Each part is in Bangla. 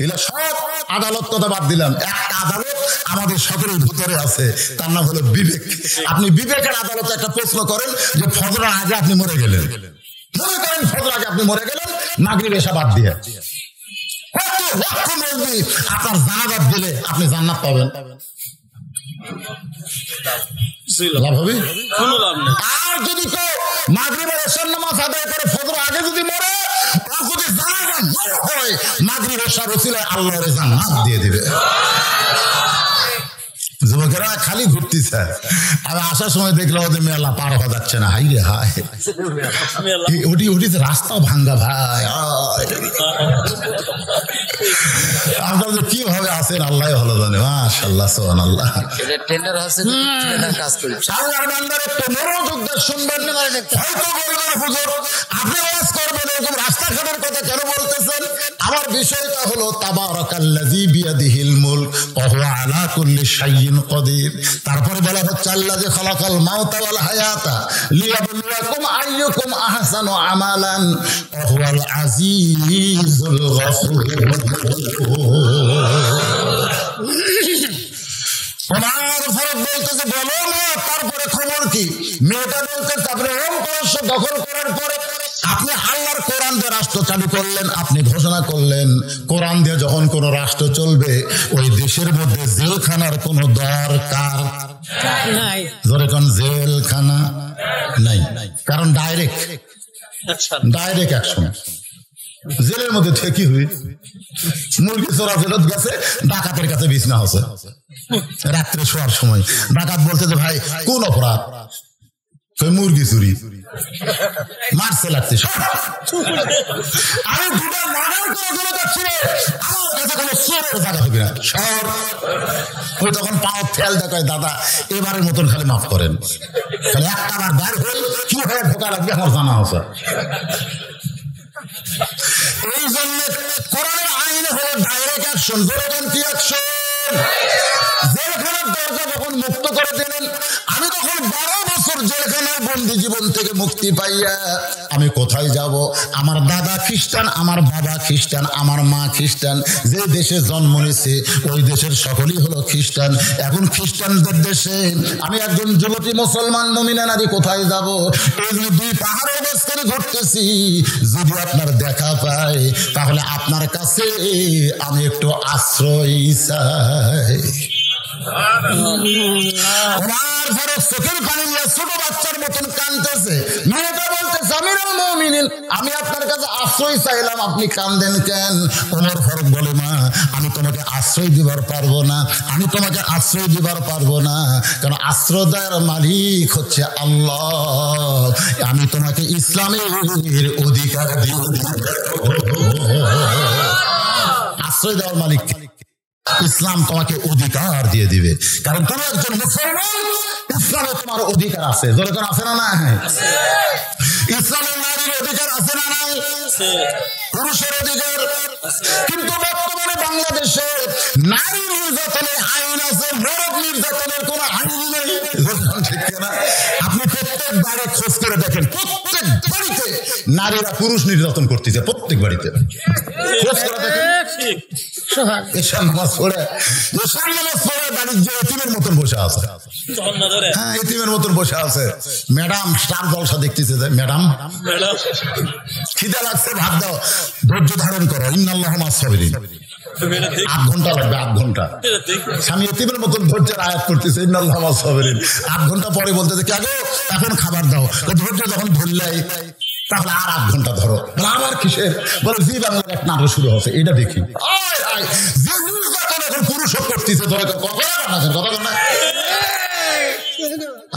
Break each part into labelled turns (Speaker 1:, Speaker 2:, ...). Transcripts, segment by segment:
Speaker 1: এগুলো সব আদালত কথা বাদ দিলাম, একটা আদালত আমাদের সকলের ভিতরে আছে, তার নাম হলো বিবেক। আপনি বিবেকের আদালতে একটা প্রশ্ন করেন যে ফজরের আগে আপনি মরে গেলেন, মনে করেন ফজরের আগে আপনি মরে গেলেন মাগরিব এশা বাদ দিয়ে, আপনার জানাজাত দিলে আপনি জান্নাত পাবেন? আর যদি কেউ মাগরিবের এশার নামাজ আদায় করে ফজরের আগে যদি মরে, যদি জানাজা হয় মাগরিব এশার ওসিলায় আল্লাহর জান্নাত দিয়ে দিবে। যুবকেরা খালি ঘুরতেছে, আমি আসার সময় দেখলাম ওদের মেলা পার হওয়া যাচ্ছে না। হাই রে হাই, ওটি রাস্তাও ভাঙ্গা ভাই। আপনাদের কিভাবে আছেন আল্লাহ ভালো জানে। মাশাআল্লাহ সুবহানাল্লাহ। শুনবেন আপনি ওয়াজ করবেন, এরকম রাস্তাঘাটের কথা কেন বলতেছেন? আমার বিষয়টা হলো তাবারাকাল্লাযী বিয়াদিহিল মুলক ওয়া হুয়া আলা কুল্লি শাইইন কদির। তারপরে বলা হচ্ছে আল্লাযী খালাকাল মাউতা ওয়াল হায়াতা লিয়াবলুয়াকুম আইয়ুকুম আহসানু আমালান ওয়া হুয়াল আজিজুল গফুর। ওমর ফারুক বলতেছে বলো না, তারপরে খবর কি? মেয়েটা বলতেছে আপনি রোম পারস্য দখল করার পরে আপনি আল্লাহর কোরআন দিয়ে রাষ্ট্র চালু করলেন, আপনি ঘোষণা করলেন কোরআন দিয়ে যখন কোন রাষ্ট্র চলবে ওই দেশের মধ্যে জেলখানার কোন দরকার নাই। ধরে কোন জেলখানা নাই, কারণ ডাইরেক্ট অ্যাকশন। জেলের মধ্যে ঠেকি হুই মুরগি চোরা জেলত গেছে, ডাকাতের কাছে বিছনা হচ্ছে রাত্রে শোয়ার সময়। ডাকাত বলতে যে ভাই কোন অপরাধ? মুরগি চুরি। মারছে লাগছে, আমি দুটো মার্ডার করে চলে যাচ্ছি রে, আমার কাছে কোনো চোরের জায়গা হবে না। সর ওই তখন পাও ফেল দেখায়, দাদা এবারের মতন খালি মাফ করেন, খালি একটা বার বের হই কি হয়ে ঢোকা লাগবে আমার জানা আছে। এই জন্য কোরআনের আইনে হলো ডাইরেক্ট অ্যাকশন। বলবেন কি অ্যাকশন? জেলখানার দরজা যখন মুক্ত করে দিলেন, আমি তখন 12 বছর জেলখানার বন্দি জীবন থেকে মুক্তি পাইয়া আমি কোথায় যাব? আমার দাদা খ্রিস্টান, আমার বাবা খ্রিস্টান, আমার মা খ্রিস্টান, যে দেশে জন্ম নিয়েছে ওই দেশের সকলেই হলো খ্রিস্টান। এখন খ্রিস্টানদের দেশে আমি একজন যুবতী মুসলমান মুমিনা নারী কোথায় যাব? এই যে 2 পাহাড়ের মাঝখানে ঘুরতেছি, যদি আপনার দেখা পাই তাহলে আপনার কাছে আমি একটু আশ্রয় চাই। ওমর ফারুক চোখের পানি নিয়ে ছোট বাচ্চার মতন কাঁদতেছে। মেয়েটা বলতেছে আমিরুল মুমিনিন, আমি আপনার কাছে আশ্রয় চাইলাম, আপনি কাঁদেন কেন? ওমর ফারুক বলে মা আমি তোমাকে আশ্রয় দিবার পারবো না, আমি তোমাকে আশ্রয় দিবার পারবো না, কারণ আশ্রয় দেওয়ার মালিক হচ্ছে আল্লাহ। আমি তোমাকে ইসলামের অধিকার দিব। আশ্রয় দেওয়ার মালিক ইসলাম তোমাকে অধিকার দিয়ে দিবে, কারণ তুমি একজন মুসলমান, ইসলামে তোমার অধিকার আছে। যখন আছে না না? ইসলামের নারীর অধিকার আছে না নাই? পুরুষের অধিকার। কিন্তু বর্তমানে বাংলাদেশে নারী নির্যাতনের আইন আছে, নরক নির্যাতনের কোন আইন নেই। ঠিক না? আপনি প্রত্যেক বাড়ি খোঁজ করে দেখেন, প্রত্যেক বাড়িতে নারীরা পুরুষ নির্যাতন করতেছে, প্রত্যেক বাড়িতে খোঁজ করে দেখেন। নামাজ পড়ে বাড়ির যে এতিমের মতন বসে আছে, হ্যাঁ এতিমের মতন বসে আছে। ম্যাডাম স্টার জলসা দেখতেছে, ম্যাডাম খিদে লাগছে ভাত দাও, ধৈর্য ধারণ করো, ইন্নাল্লাহ মাস সাবিরিন। 8 ঘন্টা লাগবে, 8 ঘন্টা। স্বামী এতিমের মতন ধৈর্যের আয়াত করতেছে, ইন্নাল্লাহ মাস সাবিরিন। 8 ঘন্টা পরে বলতেছে কি আগে এখন খাবার দাও, ধৈর্য যখন ধরলাই তাহলে আর 8 ঘন্টা ধরো। আবার কিসের? বলে জি বাংলার এক নাটক শুরু হচ্ছে, এটা দেখি। এখন পুরুষ করতেছে, ধরে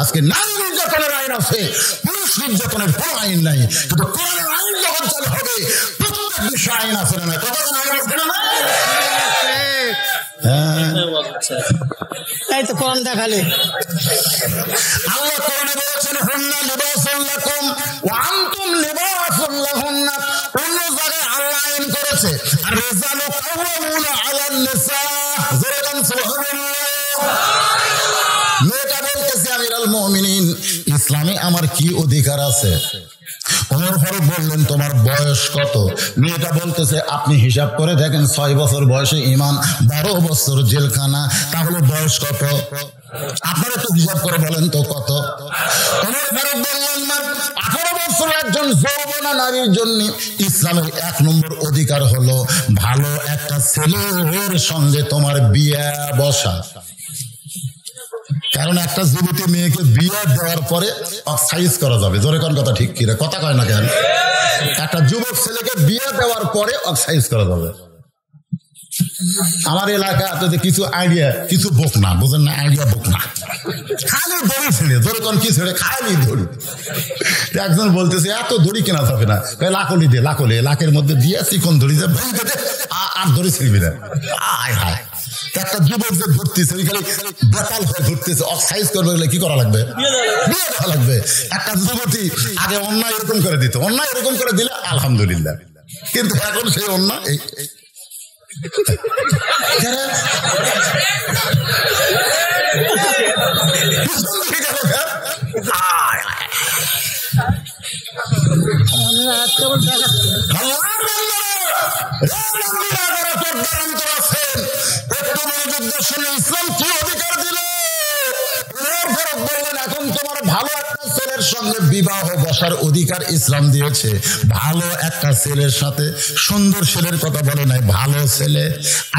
Speaker 1: আজকে নারী নির্যাতনের আইন আছে, পুরুষ নির্যাতনের কোন আইন নাই। কিন্তু কোরআনের আইন যখন চালু হবে প্রত্যেক বিষয়ে আইন আছে না?
Speaker 2: তাই তো কোরআন দেখালে
Speaker 1: আল্লাহ কোরআনে বলেছেন হুন্না লিবাসুল লাকুম ওয়া আনতুম লিবাসুল লাহুন্না। অন্য জায়গায় আল্লাহ আইন করেছে আর রিজালু কাওয়ামুনা আলান নিসা। জোরে সুবহানাল্লাহ। মেয়েটা বলতেছে আমিরুল মুমিনিন, ইসলামে আমার কি অধিকার আছে? ওমর ফারুক বললেন তোমার বয়স কত? মেয়েটা বলতেছে আপনি হিসাব করে দেখেন 6 বছর বয়সে ঈমান, 12 বছর জেলখানা, তাহলে বয়স কত? আপনারা তো হিসাব করে বলেন তো কত? ওমর ফারুক বললেন 18 বছর একজন যৌবনা নারীর জন্য ইসলামের 1 নম্বর অধিকার হলো ভালো একটা ছেলের সঙ্গে তোমার বিয়ে বসা। কারণ একটা যুবতী মেয়েকে বিয়ে দেওয়ার পরে অক্সাইজ করা যাবে। জোরে কোন কথা ঠিক কিনা? কথা কয় না কেন? একটা যুবক ছেলেকে বিয়ে দেওয়ার পরে অক্সাইজ করা যাবে। আমার এলাকাতে কিছু আইডিয়া, কিছু বোক না, বুঝেন না, আইডিয়া বোক না, খালি দড়ি ছেড়ে, ধরে কোন কি ছেড়ে খালি দড়ি। একজন বলতেছে এত দড়ি কেনা যাবে না, লাকলি দে, লাকলি লাকের মধ্যে দিয়ে চিকন দড়ি যে ভেঙে দে, আর দড়ি ছিড়বি না। আয় হায়, একটা যুবক যে ধরতেছে ওইখানে বেতাল হয়ে ধরতেছে, অক্সাইজ করবে গেলে কি করা লাগবে? বিয়ে দেওয়া লাগবে। একটা যুবতী আগে অন্যায় এরকম করে দিত, অন্যায় এরকম করে দিলে আলহামদুলিল্লাহ, কিন্তু এখন সেই অন্যায় এই ইসলাম কি অধিকার দিল? এখন তোমার ভালো একটা ছেলের সঙ্গে বিবাহ বসার অধিকার ইসলাম দিয়েছে। ভালো একটা ছেলের সাথে, সুন্দর ছেলের কথা বলে নাই, ভালো ছেলে।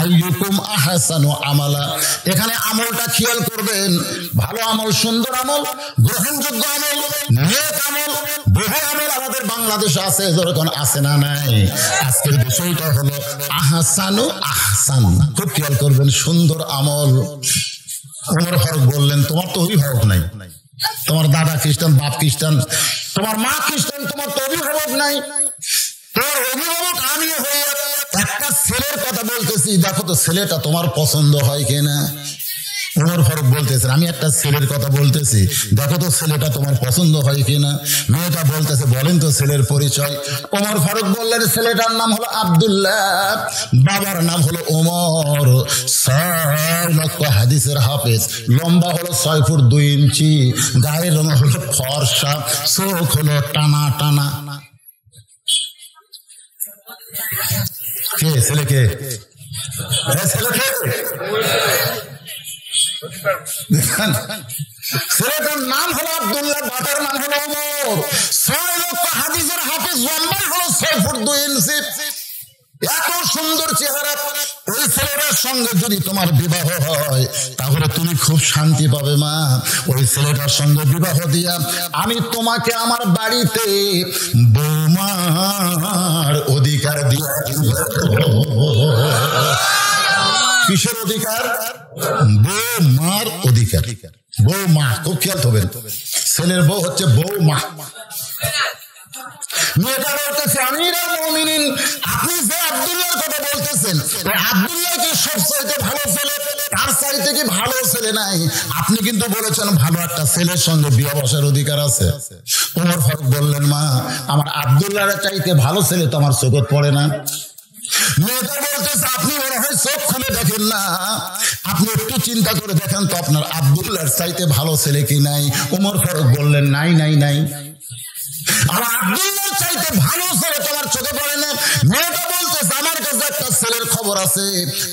Speaker 1: আইয়ুকুম আহসানু আমালা, এখানে আমলটা খেয়াল করবেন। ভালো আমল, সুন্দর আমল, গ্রহণযোগ্য আমল, নেক আমল, বহু আমল আমাদের বাংলাদেশে আছে, যেরকম আছে না নাই? আজকের বিষয়টা হলো আহসানু আহসান। খুব খেয়াল করবেন, সুন্দর আমল। ওমর ফারুক বললেন তোমার তো অভিভাবক নাই, তোমার দাদা খ্রিস্টান, বাপ খ্রিস্টান, তোমার মা খ্রিস্টান, তোমার তো অভিভাবক নাই, তোর অভিভাবক আমি হয়ে একটা ছেলের কথা বলতেছি, দেখো তো ছেলেটা তোমার পছন্দ হয় কিনা। ওমর ফারুক বলতেছেন আমি একটা ছেলের কথা বলতেছি, দেখো তো ছেলেটা তোমার পছন্দ হয় কিনা। মেয়েটা বলতেছে বলেন তো ছেলের পরিচয়। ওমর ফারুক বললেন ছেলেটার নাম হলো আব্দুল্লাহ, বাবার নাম হলো ওমর, 6 লক্ষ হাদিসের হাফেজ, লম্বা হলো 6 ফুট 2 ইঞ্চি, গায়ের রং হলো ফর্সা, চোখ হলো টানা টানা। কে ছেলে? কে ছেলে? কে ছেলেটার নাম হলো আব্দুল্লাহ, বাবার নাম হলো ওমর, 6 লক্ষ হাদিসের হাফেজ, লম্বা হলো 6 ফুট 2 ইঞ্চি, এত সুন্দর চেহারা। ওই ছেলেটার সঙ্গে যদি তোমার বিবাহ হয় তাহলে তুমি খুব শান্তি পাবে মা। ওই ছেলেটার সঙ্গে বিবাহ দিয়া আমি তোমাকে আমার বাড়িতে বৌমার অধিকার দিয়া। কিসের অধিকার? বৌমার অধিকার। বৌমা, খুব খেয়াল হবেন, ছেলের বউ হচ্ছে বৌমা। মেয়েটা বলতেছে আমিরুল মুমিনিন, আপনি যে আব্দুল্লাহর কথা বলতেছেন, আব্দুল্লাহ কি সবচাইতে ভালো ছেলে? তার চাইতে কি ভালো ছেলে নাই? আপনি কিন্তু বলেছেন ভালো একটা ছেলের সঙ্গে বিয়ে বসার অধিকার আছে। ওমর ফারুক বললেন মা, আমার আব্দুল্লাহর চাইতে ভালো ছেলে তো আমার চোখে পড়ে না। মেয়েটা বলতেছে আপনি মনে হয় চোখ খুলে দেখেন না, আপনি একটু চিন্তা করে দেখেন তো আপনার আব্দুল্লাহর চাইতে ভালো ছেলে কি নাই। ওমর ফারুক বললেন নাই নাই নাই, আমার আব্দুল্লাহর চাইতে ভালো ছেলে তোমার চোখে পড়ে না। মেয়েটা বলতেছে আমার কাছে একটা ছেলের খবর আছে,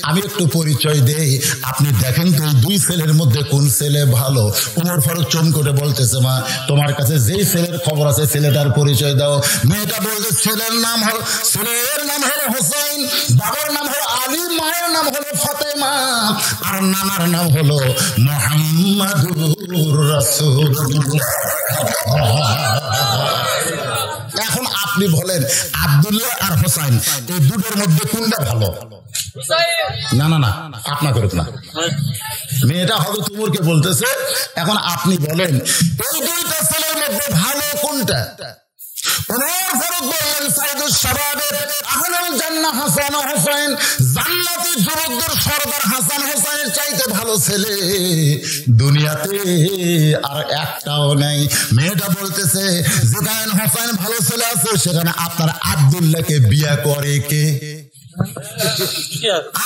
Speaker 1: আমি একটু পরিচয় দেই, আপনি দেখেন তো 2 ছেলের মধ্যে কোন ছেলে ভালো। ওমর ফারুক চুম করে বলতেছে মা, তোমার কাছে যেই ছেলের খবর আছে ছেলেটার পরিচয় দাও। মেয়েটা বলতে ছেলের নাম হলো হোসেন, বাবার নাম হলো আলী, মায়ের নাম হলো ফাতেমা, আর নানার নাম হলো মুহাম্মাদুর রাসূলুল্লাহ। এখন আপনি বলেন আব্দুল্লাহ আর হোসেন এই দুটোর মধ্যে কোনটা ভালো? না না না, আপনা করুক না, মেয়েটা হবে তুমুরকে বলতেছে। এখন আপনি বলেন এই 2টা ছেলের মধ্যে ভালো কোনটা? ওমর ফারুক বললেন সাইদুস শাবাবের আহলুল জান্নাহ হাসান ও হোসেন, জান্নাতি যুবকদের সরদার হাসান হোসেনের চাইতে ভালো ছেলে দুনিয়াতে আর একটাও নাই। মেয়েটা বলতেছে যেখানে হোসেন ভালো ছেলে আছে সেখানে আপনার আব্দুল্লাহকে বিয়ে করে কে?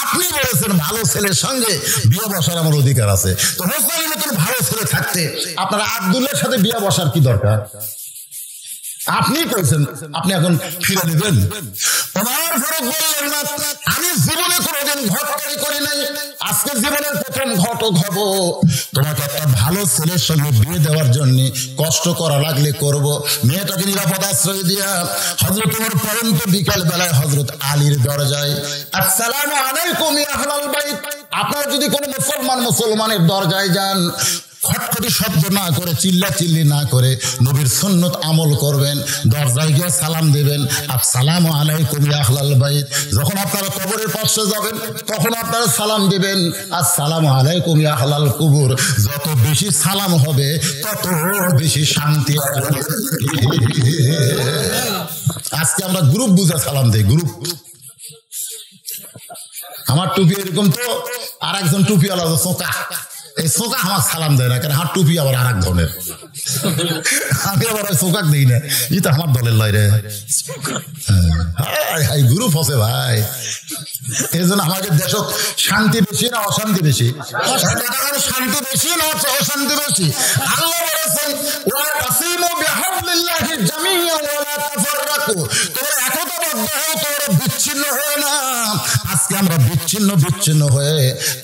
Speaker 1: আপনি বলেছেন ভালো ছেলের সঙ্গে বিয়ে বসার আমার অধিকার আছে, তো হোসেনের মতন ভালো ছেলে থাকতে আপনার আব্দুল্লাহর সাথে বিয়ে বসার কি দরকার? আপনি কইছেন, আপনি এখন ফিরে দিবেন? ওমর ফারুক বললেন না, আমি জীবনে কোনোদিন ঘটকারি করি নাই, আজকে জীবনের প্রথম ঘটক হব। তোমাকে একটা ভালো ছেলের সঙ্গে বিয়ে দেওয়ার জন্য কষ্ট করা লাগলে করব। মেয়েটাকে নিরাপদ আশ্রয় দিয়া হযরত ওমর পরন্ত বিকাল বেলায় হযরত আলীর দরজায়, আসসালামু আলাইকুম ইয়া আহলাল বাইত। আপনারা যদি কোনো মুসলমানের দরজায় যান, খটখটি শব্দ না করে, চিল্লা চিল্লি না করে নবীর সুন্নত আমল করবেন, দরজায় গিয়ে সালাম দেবেন, আসসালামু আলাইকুম ইয়া আহলাল বাইত। যখন আপনারা কবরের পাশে যাবেন তখন আপনারা সালাম দিবেন, আসসালামু আলাইকুম ইয়া আহলাল কুবুর। যত বেশি সালাম হবে তত বেশি শান্তি হবে। আজকে আমরা গ্রুপ বুঝে সালাম দেই, গ্রুপ। আমার টুপি এরকম তো, আর একজন টুপি আলাদা চোকা, এই চোকা আমার সালাম দেয় না, কেন হাত টুপি আবার আর এক ধরনের, আমি আবার ওই চোকাক দিই না, ই তো আমার দলের লয় রে। গ্রুপ আছে ভাই, এই জন্য আমাদের দেশ শান্তি বেশি না অশান্তি বেশি? শান্তি বেশি না অশান্তি বেশি? আল্লাহ বলেছেন ওয়াতাসিমু বিহাবলিল্লাহি জামিআন ওয়া লা তাফাররাকু, তোমরা একতাবদ্ধ হও, তোমরা বিচ্ছিন্ন হও না। আজকে আমরা বিচ্ছিন্ন হয়ে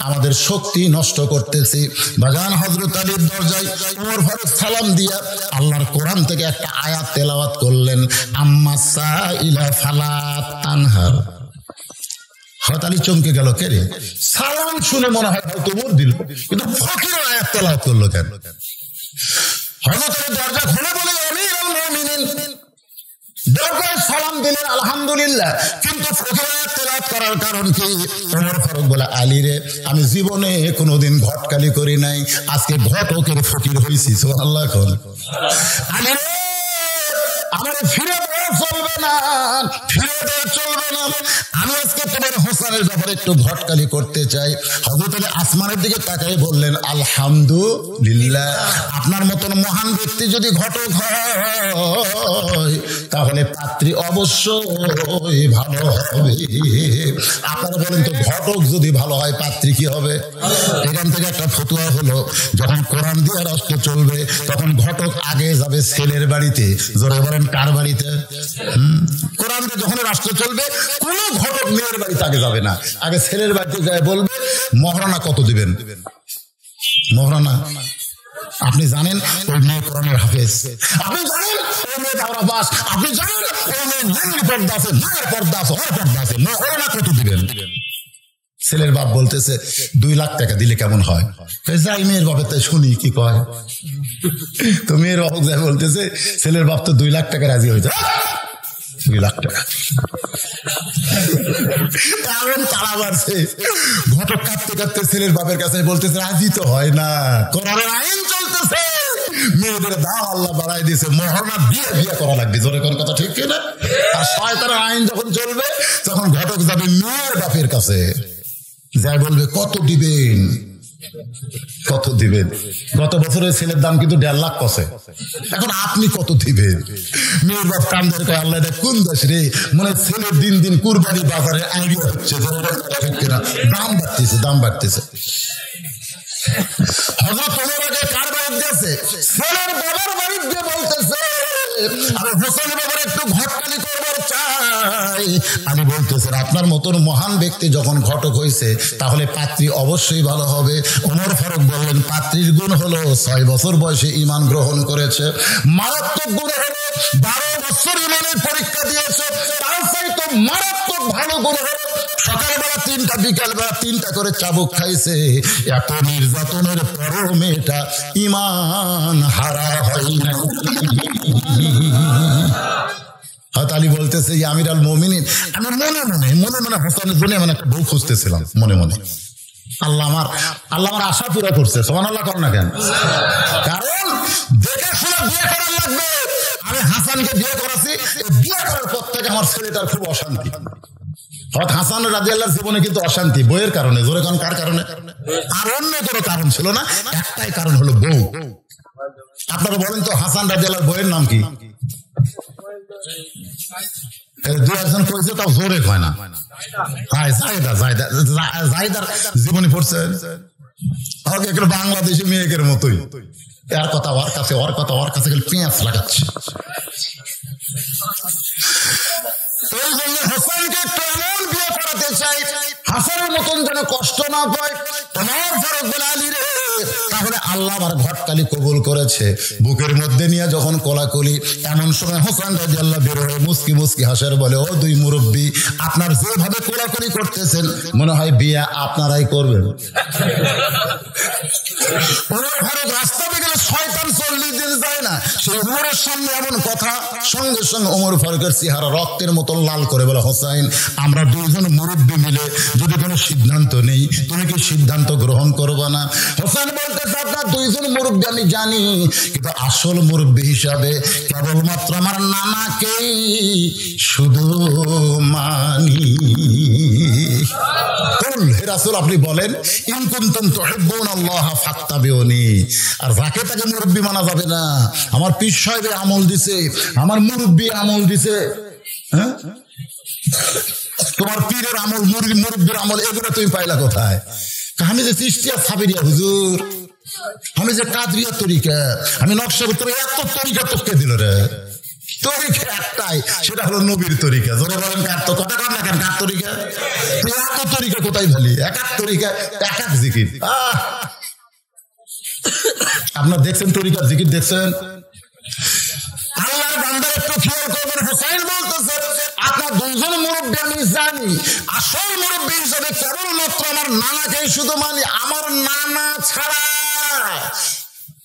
Speaker 1: আমাদের শক্তি নষ্ট করতেছি। বাগান হযরত আলীর দরজায় ওমর ফারুক সালাম দিয়া আল্লাহর কোরআন থেকে একটা আয়াত তেলাওয়াত করলেন, আম্মা সাইলা ফালা তানহার। হযরত আলী চমকে গেল, কে রে? সালাম শুনে মনে হয় হয়তো ওমর দিল, কিন্তু ফকিরের আয়াত তেলাওয়াত করলো কেন? হযরত আলী দরজা খুলে বলে, আমিরুল মুমিনিন, দরজায় সালাম দিলেন আলহামদুলিল্লাহ, কিন্তু ফকিরের তেলাওয়াত করার কারণ কি? ওমর ফারুক বলে, আলী রে, আমি জীবনে কোনোদিন ঘটকালি করি নাই, আজকে ঘটকের ফকির হইছি। সুবহানাল্লাহ। আলী রে, আমার ফিরে দেওয়া চলবে না, ফিরে দেওয়া চলবে না। আমি আজকে তোমার হোসেনের ব্যাপারে একটু ঘটকালি করতে চাই। হযরত আলী আসমানের দিকে তাকাই বললেন, আলহামদুলিল্লাহ। আপনার মতন মহান ব্যক্তি যদি ঘটক হয় তাহলে পাত্রী অবশ্যই ভালো হবে। আপনারা বলেন তো, ঘটক যদি ভালো হয় পাত্রী কি হবে? এখান থেকে একটা ফতোয়া হলো, যখন কোরআন দিয়ে রাষ্ট্র চলবে তখন ঘটক আগে যাবে ছেলের বাড়িতে। জোরে বলেন, কার বাড়িতে? কোরআন দিয়ে যখন রাষ্ট্র চলবে কোন ঘটক মেয়ের বাড়িতে আগে যাবে না, আগে ছেলের বাড়িতে যায় বলবে মহারানা কত দিবেন। মহারানা আপনি জানেন ওই মেয়ে কোরআনের হাফেজ, আপনি জানেন ওই মেয়ে দাওরা পাস, আপনি জানেন ওই মেয়ে নাঙ্গি পর্দা আছে, নাঙ্গের পর্দা আছে, হর পর্দা আছে, মহারানা কত দিবেন? ছেলের বাপ বলতেছে 2 লাখ টাকা দিলে কেমন হয়? যাই মেয়ের বাপের তাই শুনি কি কয়। তো মেয়ের বাপ যাই বলতেছে, ছেলের বাপ তো 2 লাখ টাকা রাজি হয়েছে। 2 লাখ টাকা এমন তাড়া মারছে, ঘটক কাঁদতে কাঁদতে ছেলের বাপের কাছে বলতেছে, রাজি তো হয় না, কোরআনের আইন চলতেছে, মেয়েদের দাম আল্লাহ বাড়াই দিয়েছে, মহারণা বিয়ে করা লাগবে। জোরে কোন কথা ঠিক কিনা? আর শয়তানের আইন যখন চলবে তখন ঘটক যাবে মেয়ের বাপের কাছে, যাই বলবে কত দিবেন, কত দিবেন। গত বছরের ছেলের দাম কিন্তু 1.5 লাখ কষে, এখন আপনি কত দিবেন? মেয়ের বাপ কান্দের কয়, আল্লাহ এটা কোন দেশ রে? মনে ছেলের দিন দিন কুরবানি বাজারে আইডিয়া হচ্ছে, দাম বাড়তেছে, দাম বাড়তেছে। হযরত ওমর আগে কার বাড়িতে গেছে? ছেলের বাবার বাড়িতে বলতেছে, আমি হোসেন বাবার একটু ঘটকালি করবার চাই। আমি বলতেছেন, আপনার মতন মহান ব্যক্তি যখন ঘটক হয়েছে তাহলে পাত্রী অবশ্যই ভালো হবে। ওমর ফারুক বললেন, পাত্রীর গুণ হলো 6 বছর বয়সে ঈমান গ্রহণ করেছে, মারাত্মক গুণ হলো 12 বছর ঈমানের পরীক্ষা দিয়েছে, তার চাইতে মারাত্মক ভালো গুণ হলো সকালবেলা 3টা বিকালবেলা 3টা করে চাবুক খাইছে। এত নির্যাতনের পরও মেয়েটা ঈমান হারা হয় না। হযরত আলী বলতেছে, আমিরুল মুমিনিন, আমি মনে মনে হোসেনের জন্য মানে একটা বউ খুঁজতেছিলাম মনে মনে। আল্লাহ আমার আশা পুরা করছে। সুবহানাল্লাহ কর না কেন? কারণ দেখে শুনে বিয়ে করার লাগবে। আমি হাসানকে বিয়ে করাছি, বিয়ে করার পর থেকে আমার ছেলেটার খুব অশান্তি। হযরত হাসান রাদিয়াল্লাহু জীবনে কিন্তু অশান্তি বউয়ের কারণে। জোরে কোন কার কারণে? আর অন্য কোনো কারণ ছিল না, একটাই কারণ হলো বউ। আপনারা বলেন তো, হাসান রাদিয়াল্লাহু বউয়ের নাম কি? 2-1 কইছে, তাও জোরে কয় না। জাহিদার জীবনী পড়ছেন? বাংলাদেশি মেয়েকের মতোই এর কথা ওর কাছে, ওর কথা ওর কাছে গেলে পেঁয়াজ লাগাচ্ছে। এই জন্য হাসানকে একটু এমন বিয়ে করাতে চাই হাসানের মতন যেন কষ্ট না পায়। তোমার ফারুক বিন আলী রে, তাহলে আল্লাহ আমার ঘটকালি কবুল করেছে। বুকের মধ্যে নিয়ে যখন কোলাকুলি, এমন সময় হোসেন রাদিয়াল্লাহু বের হয়ে মুস্কি মুস্কি হাসার বলে, ও দুই মুরব্বী, আপনার যেভাবে কোলাকুলি করতেছেন মনে হয় বিয়ে আপনারাই করবেন। রাস্তা গেলে শয়তান 40 দিন যায় না, সেই উমরের সামনে এমন কথা, সঙ্গে সঙ্গে ওমর ফারুকের চেহারা রক্তের মতো লাল করে বলে, হোসাইন, আমরা দুইজন মুরব্বী মিলে যদি কোনো সিদ্ধান্ত নেই, তুমি কি সিদ্ধান্ত গ্রহণ করবে না? হোসেন বলতেছে, আপনার দুইজন মুরব্বী আমি জানি, কিন্তু আসল মুরব্বী হিসাবে কেবলমাত্র আমার নানাকেই শুধু মানি। হে রাসূল, আপনি বলেন, ইন কুনতুম তুহিব্বুনাল্লাহ ফাত্তাবিউনি। আর যাকে তাকে মুরব্বী মানা যাবে না। আমার পীর সাহেব আমল দিছে, আমার মুরব্বী আমল দিছে। হ্যাঁ, তোমার পীরের আমল, মুরব্বীর আমল, এগুলো তুমি পাইলা কোথায়? আমি যে চিশতিয়া সাবিরিয়া হুজুর, আমি যে কাদরিয়া তরিকা, আমি নকশবন্দির, এত তরিকা তোকে দিল রে। তরিকা একটাই, সেটা হলো নবীর তরিকা। জোরে বলেন, কার তো কথা কর না কেন? কার তরিকা? এত তরিকা কোথায় ভালি? এক এক তরিকা, এক এক জিকির। আপনার দেখছেন তরিকার জিকির? দেখছেন? আল্লাহর বান্দার একটু খেয়াল করবেন। হোসাইন বলতেছে, আপনার দুইজন মুরব্বী আমি জানি, আসল মুরব্বী হিসেবে কেবলমাত্র আমার নানাকেই শুধু মানি। আমার নানা ছাড়া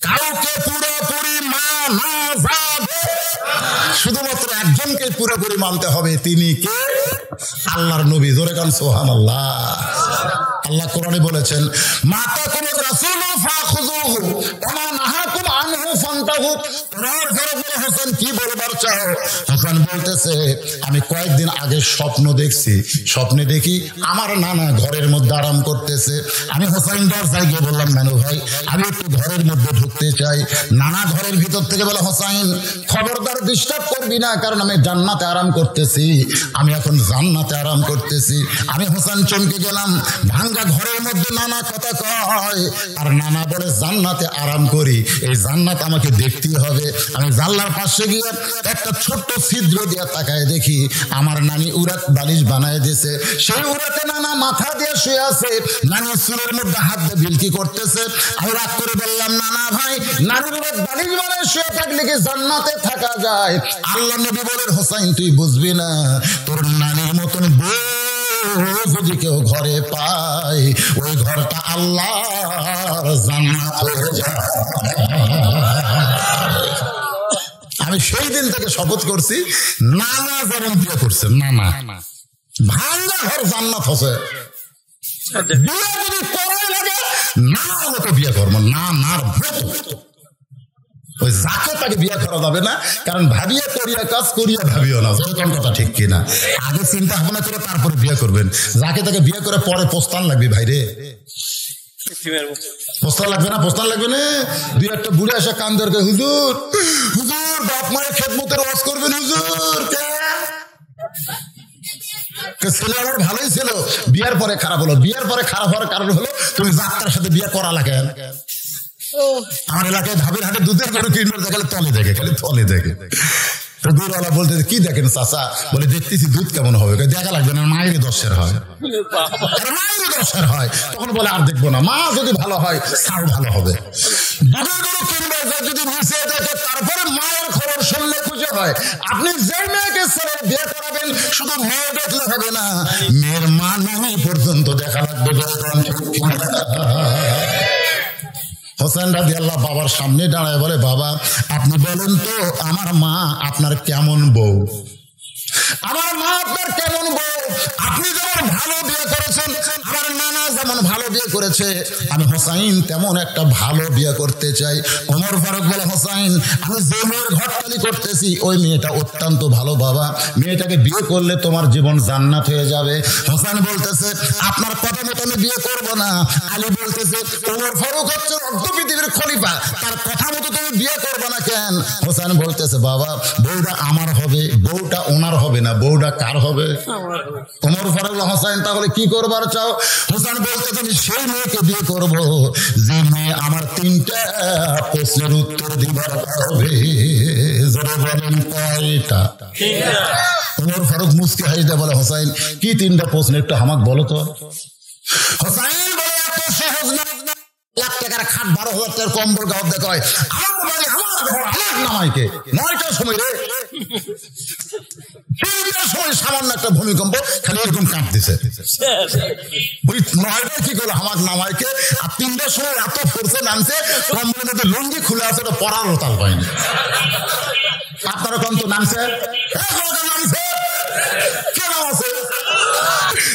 Speaker 1: কাউকে পুরোপুরি মানা যাবে, শুধুমাত্র একজনকে পুরোপুরি মানতে হবে। তিনি কে? আল্লাহর নবী। জোরে কান সুবহানাল্লাহ। আল্লাহ কোরআনে বলেছেন, মাতাকুম রাসূলু ফাখুযুহু ওয়া মা নাহাকুম আনহু ফান্তাহু। তোমার ফারুক বিন হোসেন কি বলবার চাও? হোসেন বলতেছে, আমি কয়েকদিন আগে স্বপ্ন দেখছি, স্বপ্নে দেখি আমার নানা ঘরের মধ্যে আরাম করতেছে। আমি হোসেন দরজায় গিয়ে বললাম, নানু ভাই, আমি একটু ঘরের মধ্যে ঢুকতে চাই। নানা ঘরের ভিতর থেকে বলে, হোসেন খবরদার ডিস্টার্ব করবি না, কারণ আমি জান্নাতে আরাম করতেছি, আমি এখন জান্নাতে আরাম করতেছি। আমি হোসেন চমকে গেলাম, ভাঙ্গা ঘরের মধ্যে নানা কথা কয়, আর নানা বলে জান্নাতে আরাম করি, এই জান্নাত আমাকে দেখতেই হবে। আমি জানলার পাশে গিয়ে একটা ছোট্ট ছিদ্র দিয়ে তাকায় দেখি আমার নানি উরাত বালিশ বানায় দিয়েছে। সেই উরাতে নানা মাথা দিয়ে শুয়ে আছে, নানি চুলের মধ্যে হাত দিয়ে বিলকি করতেছে। আমি রাগ করে বললাম, নানা ভাই, নানির উরাত বালিশ বানায় শুয়ে থাকলে কি জান্নাতে থাকা যায়? আল্লাহ নবী বলেন, হোসাইন তুই বুঝবি না, তোর নানির মতন বউ যদি কেউ ঘরে পায়, ওই ঘরটা আল্লাহর জান্নাত হয়ে যায়। আমি সেই দিন থেকে শপথ করছি, নানা যেমন বিয়ে করছেন, নানা ভাঙ্গা ঘর জান্নাত হচ্ছে। বিয়ে যদি করাই লাগে, নানার মতো বিয়ে করবো, নানার ভূত। ওই যাকে তাকে বিয়ে করা যাবে না, কারণ ভাবিয়া করিয়া কাজ করিয়া ভাবিও না। কোন কথা ঠিক কিনা? আগে চিন্তা ভাবনা করে তারপরে বিয়ে করবেন। যাকে তাকে বিয়ে করে পরে পোস্তান লাগবে ভাইরে, পোস্তান লাগবে না, পোস্তান লাগবে না। দুই একটা বুড়ে আসা কান দরকার, হুজুর হুজুর বাপ মায়ের খেদমতের ওয়াজ করবেন হুজুর। ছেলে আমার ভালোই ছিল, বিয়ের পরে খারাপ হলো। বিয়ের পরে খারাপ হওয়ার কারণ হলো তুমি যাত্রার সাথে বিয়ে করা লাগে। আমার এলাকায় ধাবের হাটে দুধের গরু কিনবে, দেখালে তলে দেখে, খালি তলে দেখে। দুধওয়ালা বলতে, কি দেখেন চাচা? বলে, দেখতেছি দুধ কেমন হবে। দেখা লাগবে না, মায়েরই 10-এর হয়, মায়েরই 10-এর হয়। তখন বলে, আর দেখবো না, মা যদি ভালো হয় তাও ভালো হবে। দুধের গরু কিনবে, যদি মিশিয়ে দেখে তারপরে মায়ের খবর শুনলে খুশি হয়। আপনি যে মেয়েকে ছেলে বিয়ে করাবেন, শুধু মেয়ে দেখলে হবে না, মেয়ের মা নানি পর্যন্ত দেখা লাগবে। হোসেন রাদিয়াল্লাহু বাবার সামনে দাঁড়ায় বলে, বাবা আপনি বলেন তো, আমার মা আপনার কেমন বউ? আমার মা আপনার কেমন বউ? আপনি যেমন ভালো বিয়ে করেছেন, আমার নানা যেমন ভালো বিয়ে করেছে, আমি হোসাইন তেমন একটা ভালো বিয়ে করতে চাই। ওমর ফারুক বলে, হোসাইন আমি যে মেয়ের ঘটকালি করতেছি ওই মেয়েটা অত্যন্ত ভালো বাবা, মেয়েটাকে বিয়ে করলে তোমার জীবন জান্নাত হয়ে যাবে। হোসেন বলতেছে, আপনার কথা মতো আমি বিয়ে করবো না। আলী বলতেছে, ওমর ফারুক হচ্ছে অর্ধ পৃথিবীর খলিফা, তার কথা মতো তুমি বিয়ে করবে না কেন? হোসেন বলতেছে, বাবা বউটা আমার হবে, বউটা ওনার হবে না, বউটা কার হবে? ওমর ফারুক, হোসেন তাহলে কি করবার চাও? হোসেন বলতে আমি সেই মেয়েকে বিয়ে করবো যে মেয়ে আমার 3টা প্রশ্নের উত্তর দিবার পারবে। যারা বলেন কয়টা? ওমর ফারুক মুস্কি হাসিতে বলে, হোসাইন কি 3টা প্রশ্ন একটু আমাকে বলো তো। হোসাইন বলে, এত সহজ না, লাখ টাকার খাট 12,000 টাকার কম্বল গাও দেখায় আমার বাড়ি আমার ঘর আমার নামাইকে 9টার সময় রে 3টার সময় সামান্য একটা ভূমিকম্প খালি এরকম কাঁপতেছে। ওই 9টায় কি করলো আমার নামাইকে, আর 3টার সময় এত ফোর্সে নামছে কম্বলের মধ্যে লুঙ্গি খুলে আছে, ওটা পড়ারও তাল পায়নি। আপনারা কোন তো নামছে নামছে কেন আছে?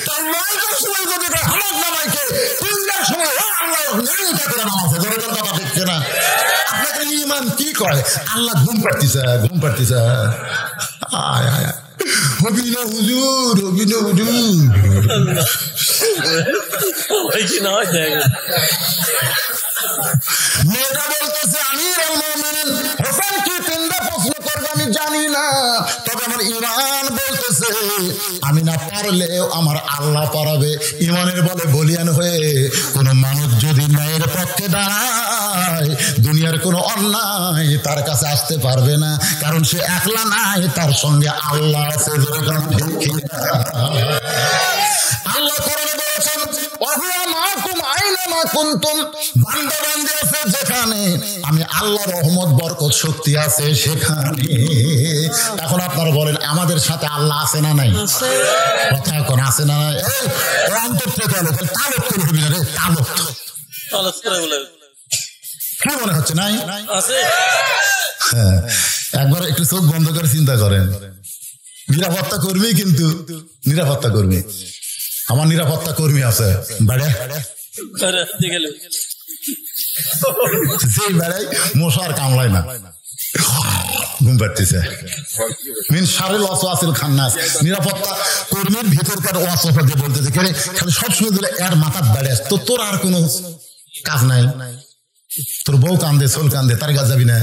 Speaker 1: তাই 9টার সময় যদি আমার নামাইকে 3টার সময় দেখছে না, আপনাকে ইমান কি কয়? আল্লাহ ঘুম পাড়তিছে ঘুম পাড়তিছে। হবিনা হুজুর হবিনা হুজুর মেয়েটা বলতেছে, আমিরুল মুমিনিন হোসেন কি 3টা প্রশ্ন করবে আমি জানি না, তবে আমার ইমান বলতেছে আমি না পারলেও আমার আল্লাহ পারাবে। ইমানের বলে বলিয়ান হয়ে কোন মানুষ যদি ন্যায়ের পক্ষে দাঁড়ায়, দুনিয়ার কোন অন্যায় তার কাছে আসতে পারবে না, কারণ সে একলা নাই, তার সঙ্গে আল্লাহ আছে। আল্লাহ কোরআনে বলেছেন, যেখানে আমি আল্লাহ রহমত বরকত শক্তি আছে সেখানে। এখন আপনারা বলেন আমাদের সাথে আল্লাহ আছে না নাই? কথা এখন আছে না নাই? অন্তর থেকে তালক করে হবি না রে, তালক কি মনে হচ্ছে নাই? হ্যাঁ, একবার একটু চোখ বন্ধ করে চিন্তা করেন। নিরাপত্তা কর্মী, কিন্তু নিরাপত্তা কর্মী, আমার নিরাপত্তা কর্মী আছে বাড়ে সেই বেড়াই মশার কামড়ায় না, ঘুম পাড়তেছে। মিন শারিল ওয়াসওয়াসিল খান্নাস, নিরাপত্তা কর্মীর ভিতরকার ওয়াসওয়াসা যে বলতেছে খালি সবসময় দিলে এর মাথার বেড়ে তো তোর আর কোনো কাজ নাই, তোর বউ কান্দে সোল কান্দে তার কাজ যাবি না,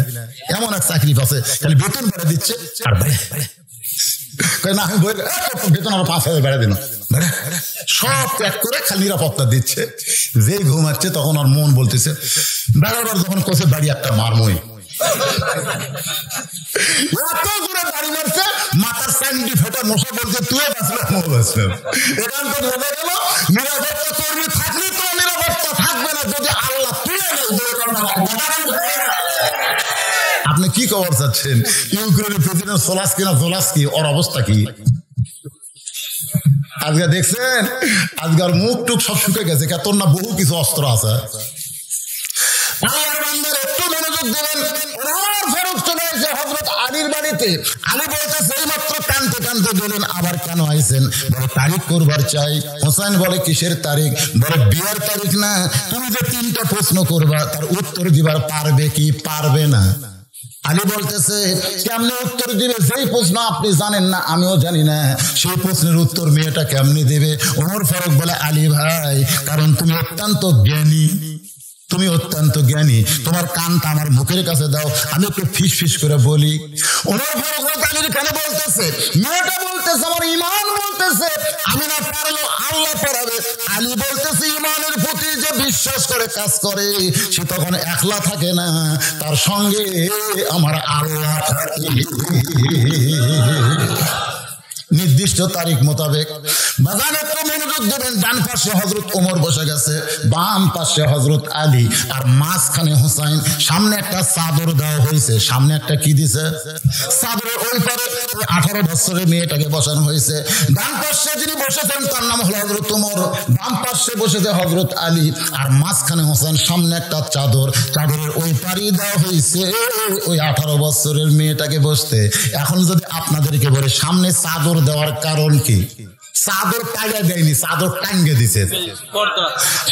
Speaker 1: এমন এক চাকরি পাচ্ছে খালি বেতন বেড়ে দিচ্ছে আর বেড়ে না, আমি বই বেতন আরো 5,000 বেড়ে দিন, সব ত্যাগ করে খালি নিরাপত্তা দিচ্ছে। যে ঘুমাচ্ছে তখন আর মন বলতেছে বেড়াবার যখন কোসে বাড়ি একটা মারমই, এত করে বাড়ি মারছে মাথার স্যান্ডি ফেটে মশা বলছে তুই বাঁচলাম ও বাঁচলাম। এখান তো বোঝা গেল নিরাপত্তা কর্মী থাকলে তো নিরাপত্তা থাকবে না যদি আল্লাহ তুলে নেই। আপনি কি খবর চাচ্ছেন? ইউক্রেনের প্রেসিডেন্ট সোলাস্কি না জোলাস্কি, ওর অবস্থা কি আজকে দেখছেন? আজকাল মুখ টুক সব শুকে গেছে, তোর না বহু কিছু অস্ত্র আছে। একটু মনোযোগ দেবেন। ফারুক চলে এসে হযরত আলীর বাড়িতে, আলী বলতে সেই মাত্র কানতে কানতে বলেন আবার কেন আইছেন? বলে তারিখ করবার চাই। হোসেন বলে কিসের তারিখ? বলে বিয়ের তারিখ না, তুমি যে 3টা প্রশ্ন করবা তার উত্তর দিবার পারবে কি পারবে না? আলী বলতেছে কেমনে উত্তর দিবে? সেই প্রশ্ন আপনি জানেন না, আমিও জানি না, সেই প্রশ্নের উত্তর মেয়েটা কেমনে দেবে? ওমর ফারুক বলে আলী ভাই, কারণ তুমি অত্যন্ত জ্ঞানী, তুমি অত্যন্ত জ্ঞানী, তোমার কানটা আমার মুখের কাছে দাও, আমি একটু ফিস ফিস করে বলি। ওমর ফারুক আলীর কানে বলতেছে, মেয়েটা বলতেছে আমার ইমান বলতেছে আমি না পারলো আল্লাহ পড়াবে। আলী বলতেছে ইমানের প্রতি যে বিশ্বাস করে কাজ করে সে তখন একলা থাকে না, তার সঙ্গে আমার আল্লাহ থাকে। নির্দিষ্ট তারিখ মোতাবেক বাগানে মনোযোগ দেবেন। ডান পাশে হযরত ওমর বসে গেছে, বাম পাশে হযরত আলী, আর মাঝখানে হোসাইন। সামনে একটা চাদর দেওয়া হয়েছে, সামনে একটা কি দিছে? চাদরের ওই পারে 18 বছরের মেয়েটাকে বসানো হয়েছে। ডান পাশে যিনি বসেছেন তার নাম হলো হযরত ওমর, বাম পাশে বসেছে হযরত আলী, আর মাঝখানে হোসেন। সামনে একটা চাদর, চাদরের ওই পারি দেওয়া হয়েছে ওই 18 বছরের মেয়েটাকে বসতে। এখন যদি আপনাদেরকে বলে সামনে চাদর দেওয়ার কারণ কি? চাদর টাইয়া দেয়নি, চাদর টাঙ্গে দিছে।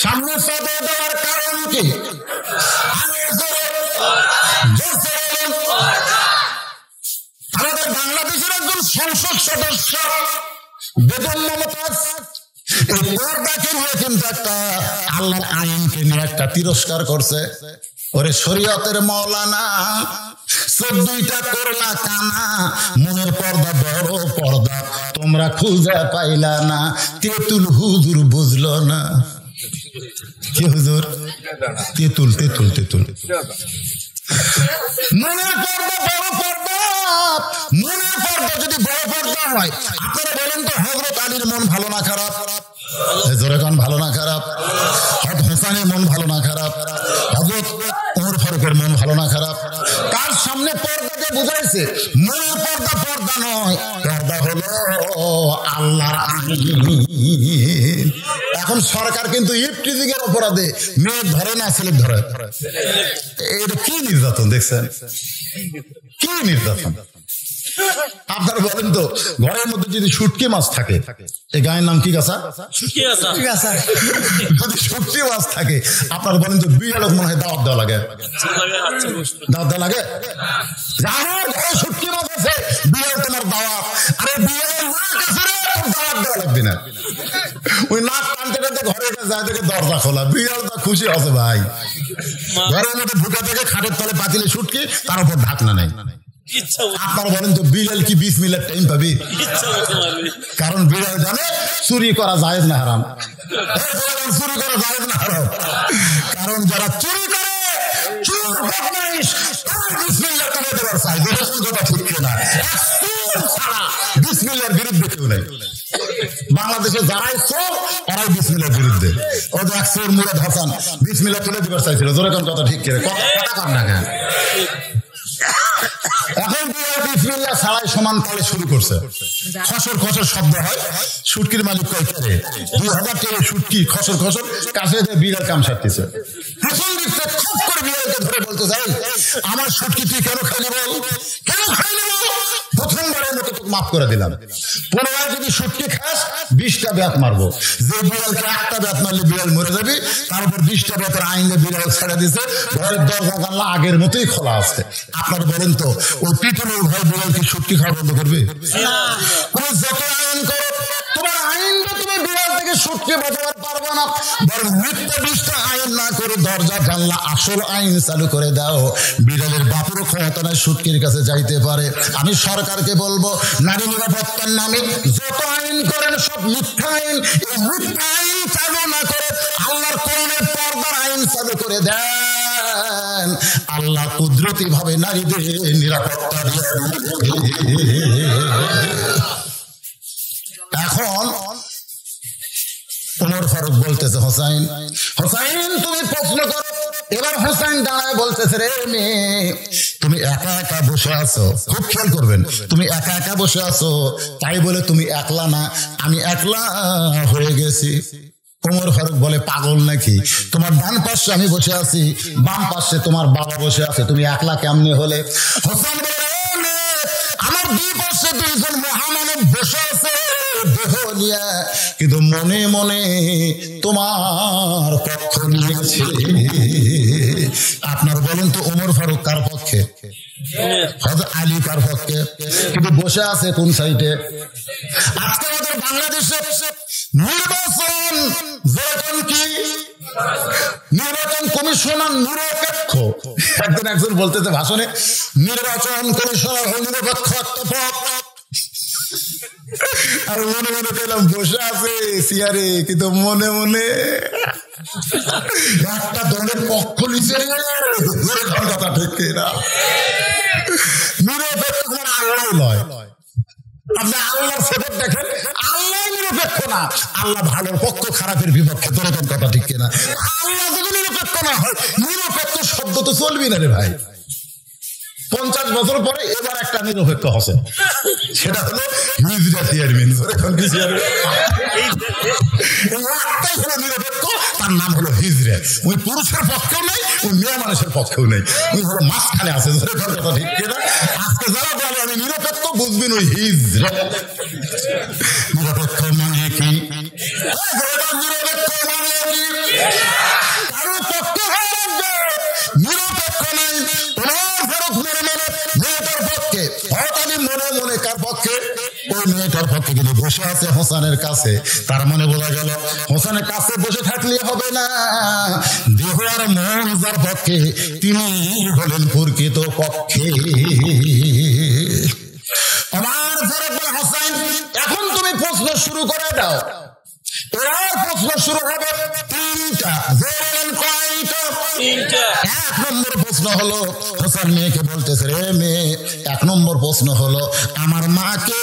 Speaker 1: সামনে চাদর দেওয়ার কারণ কি? আমাদের বাংলাদেশের একজন সংসদ সদস্য বেগম মমতাজ এই পর্দাকে নিয়ে কিন্তু একটা আল্লাহর আইনকে নিয়ে একটা তিরস্কার করছে। ওরে শরীয়তের মৌলানা 14টা করলা কানা, মনের পর্দা বড় পর্দা তোমরা খুঁজে পাইলা না, তেতুল হুজুর বুঝলো না। কি হুজুর? তেঁতুল তেঁতুল তেঁতুল। মনের পর্দা বড় পর্দা, মনের পর্দা যদি বড় পর্দা হয়, আপনারা বলেন তো হযরত আলীর মন ভালো না খারাপ? জোরে কান, ভালো না খারাপ? হযরত হোসেনের মন ভালো না খারাপ? হযরত ওমর ফারুকের মন ভালো না খারাপ? তার সামনে পর্দাকে বুঝাইছে মনের পর্দা পর্দা নয়, পর্দা হলো আল্লাহর আইন। এখন সরকার কিন্তু ইফটিজিং এর অপরাধে মেয়ে ধরে না, ছেলে ধরে। এটা কি নির্যাতন দেখছেন? কি নির্যাতন? আপনারা বলেন তো, ঘরের মধ্যে যদি শুটকি মাছ থাকে, এই গায়ের নাম কি গাছা? যদি শুটকি মাছ থাকে, আপনারা বলেন তো বিড়ালক মনে হয় দাওয়াত দেওয়া লাগে? দাওয়াত দেওয়া লাগে? শুটকি মাছ আছে, বিড়াল তোমার দাওয়াত। আরে বিড়ালের নাক আছে রে, দাওয়াত দেওয়া লাগবে না। ওই নাক টানতে টানতে ঘরে যায়, দেখে দরজা খোলা, বিড়ালটা খুশি আছে ভাই। ঘরের মধ্যে ঢুকা থেকে খাটের তলে পাতিলে শুটকি, তার উপর ঢাকনা নাই। আপনারা বলেন তো বিড়াল কি বিসমিল্লাহ টাইম পাবি? কারণ বিড়াল জানে চুরি করা জায়েজ না হারাম। চুরি করা জায়েজ না হারাম। কারণ যারা চুরি করে, চোর বদমাইশ, তারা বিসমিল্লাহ তুলে দেওয়ার চাই। যেরকম কথা ঠিক না, ছাড়া বিসমিল্লাহর বিরুদ্ধে কেউ নেই। বাংলাদেশে যারাই চোর, তারাই বিসমিল্লাহর বিরুদ্ধে। ও যে এক চোর মুরাদ হাসান বিসমিল্লাহ তুলে দেওয়ার চাইছিল, যেরকম কথা ঠিক করে কথা কর না কেন? এখন বিসমিল্লাহ ছাড়াই সমান তালে শুরু করছে। খসর খসর শব্দ হয়, শুটকির মালিক কয় করে 2000 টাকা শুটকি খসর খসর কাছে বিড়াল কাম সারতেছে। এখন দিচ্ছে খুব করে বিড়ালকে ধরে বলতে চাই, আমার শুটকি তুই কেন খাইলি বল? কেন খাইলি বল? প্রথমবারের মতো তোকে মাফ করে দিলাম, পুনরায় যদি শুটকি খাস 20টা ব্যাত মারবো। যে বিড়ালকে একটা ব্যাত মারলে বিড়াল মরে যাবি, তারপর 20টা ব্যাতের আইনে বিড়াল ছেড়ে দিছে। ঘরের দরজা জানলা আগের মতোই খোলা আছে। আপনারা বলেন তো, ওই পিটনের ভয় বিড়ালকে শুটকি খাওয়া বন্ধ করবে? যত আইন করো, তোমার আইনটা তুমি বিড়াল থেকে শুটকি বাঁচাতে পারবো না। বরং মিথ্যা 20টা আইন না করে দরজা জানলা আসল আইন চালু করে দাও। বিড়ালের বাপুরও ক্ষমতা নয় শুটকির কাছে যাইতে পারে। আমি সরকারকে বলবো, নারী নিরাপত্তার নামে যত আইন করেন সব মিথ্যা আইন। এই মিথ্যা আইন চালু না করে আল্লাহর কোরআনের পর্দার আইন চালু করে দেন। আল্লাহ কুদরতি ভাবে নারীদের নিরাপত্তা দিয়ে। এখন ওমর ফারুক বলতেছে, হোসাইন হোসাইন তুমি প্রশ্ন করো। এবার হোসাইন দাঁড়ায় বলতেছে, রে মেয়ে তুমি একা একা বসে আছো। খুব খেয়াল করবেন, তুমি একা একা বসে আছো, তাই বলে তুমি একলা না, আমি একলা হয়ে গেছি। ওমর ফারুক বলে, পাগল নাকি? তোমার ডান পাশে আমি বসে আছি, বাম পাশে তোমার বাবা বসে আছে, তুমি একলা কেমনে হলে? হোসেন বলে, আমার দুই পাশে দুইজন মহামানব বসে আছে দেহ নিয়ে, কিন্তু মনে মনে তোমার পক্ষ নিয়েছে। আপনার বলেন তো ওমর ফারুক কার পক্ষে? হযরত আলী কার পক্ষে? কিন্তু বসে আছে কোন সাইডে? আজকে আমাদের বাংলাদেশে নির্বাচন যেরকম কি নির্বাচন কমিশনার নিরপেক্ষ। একজন বলতেছে ভাষণে, নির্বাচন কমিশনার নিরপেক্ষ একটা পদ। আর মনে মনে পেলাম বসে আছে চেয়ারে, কিন্তু মনে মনে একটা দলের পক্ষ নিচে। কথা ঠিক না? নিরপেক্ষ কোনো আল্লাহ নয়। আপনি আল্লাহর সেবক দেখেন, আল্লাহ নিরপেক্ষ না। আল্লাহ ভালোর পক্ষ, খারাপের বিপক্ষে। তোরকম কথা ঠিক কিনা? আল্লাহ যদি নিরপেক্ষ না হয়, নিরপেক্ষ শব্দ তো চলবি না রে ভাই। 50 বছর পরে এবার একটা নিরপেক্ষ হচ্ছে, সেটা হলো হিজরা চেয়ারম্যান। একটাই হলো নিরপেক্ষ, তার নাম হলো হিজরা। ওই পুরুষের পক্ষেও নেই, ওই মেয়ে মানুষের পক্ষেও নেই, ওই হলো মাঝখানে আছে। কথা ঠিক কিনা? আজকে যারা বলে আমি নিরপেক্ষ, বুঝবেন ওই হিজরা। নিরপেক্ষ মানে কি? নিরপেক্ষ মানে কি? কারো পক্ষ হয়ে লাগবে, নিরপেক্ষ নাই। মেয়েটার পক্ষে, হঠাৎ মনে মনে কার পক্ষে? ওই মেয়েটার পক্ষে। কিন্তু বসে আছে হোসেনের কাছে, তার মানে বোঝা গেল হোসেনের কাছে বসে থাকলে হবে না। দেহ আর মন যার পক্ষে, তিনি হলেন প্রকৃত পক্ষে। আমার হোসেন, এখন তুমি প্রশ্ন শুরু করে দাও। এবার প্রশ্ন শুরু হবে, কয়টা? যে বলেন কয়টা? এক নম্বর প্রশ্ন হলো, হোসেন মেয়েকে বলতেছে, রে মেয়ে, এক নম্বর প্রশ্ন হলো, আমার মাকে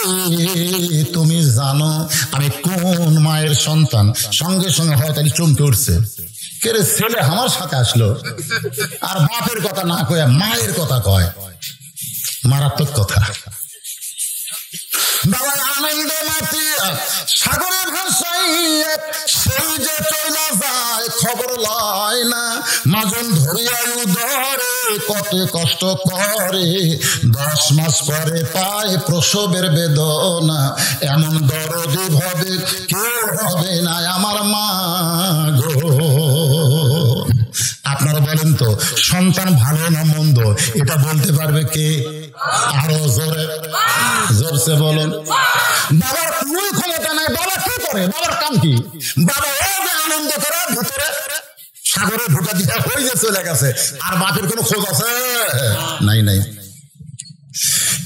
Speaker 1: তুমি জানো আমি কোন মায়ের সন্তান? সঙ্গে সঙ্গে হয়তো চমকে উঠছে, কে রে ছেলে আমার সাথে আসলো আর বাপের কথা না কয়ে মায়ের কথা কয়। মারাত্মক কথা। বাবা আনন্দে মাতিয়া সাগরে ভাসাইয়া সেই যে চলে যায় খবর লয় না, মাজন ধরিয়া ধরে কত কষ্ট করে, 10 মাস পরে পায় প্রসবের বেদনা, এমন দরদে ভাবে কেউ হবে না আমার মা গো। আপনারা বলেন তো, সন্তান ভালো না মন্দ এটা বলতে পারবে কে? আরো জোরে জোরসে বলেন। বাবার কোনো ক্ষমতা নাই, বাবা কি করে? বাবার কাম কি? বাবা ও যে আনন্দ করে ভিতরে সাগরে ঢোকা দিয়ে হয়ে যে চলে গেছে, আর বাপের কোনো খোঁজ আছে? নাই নাই।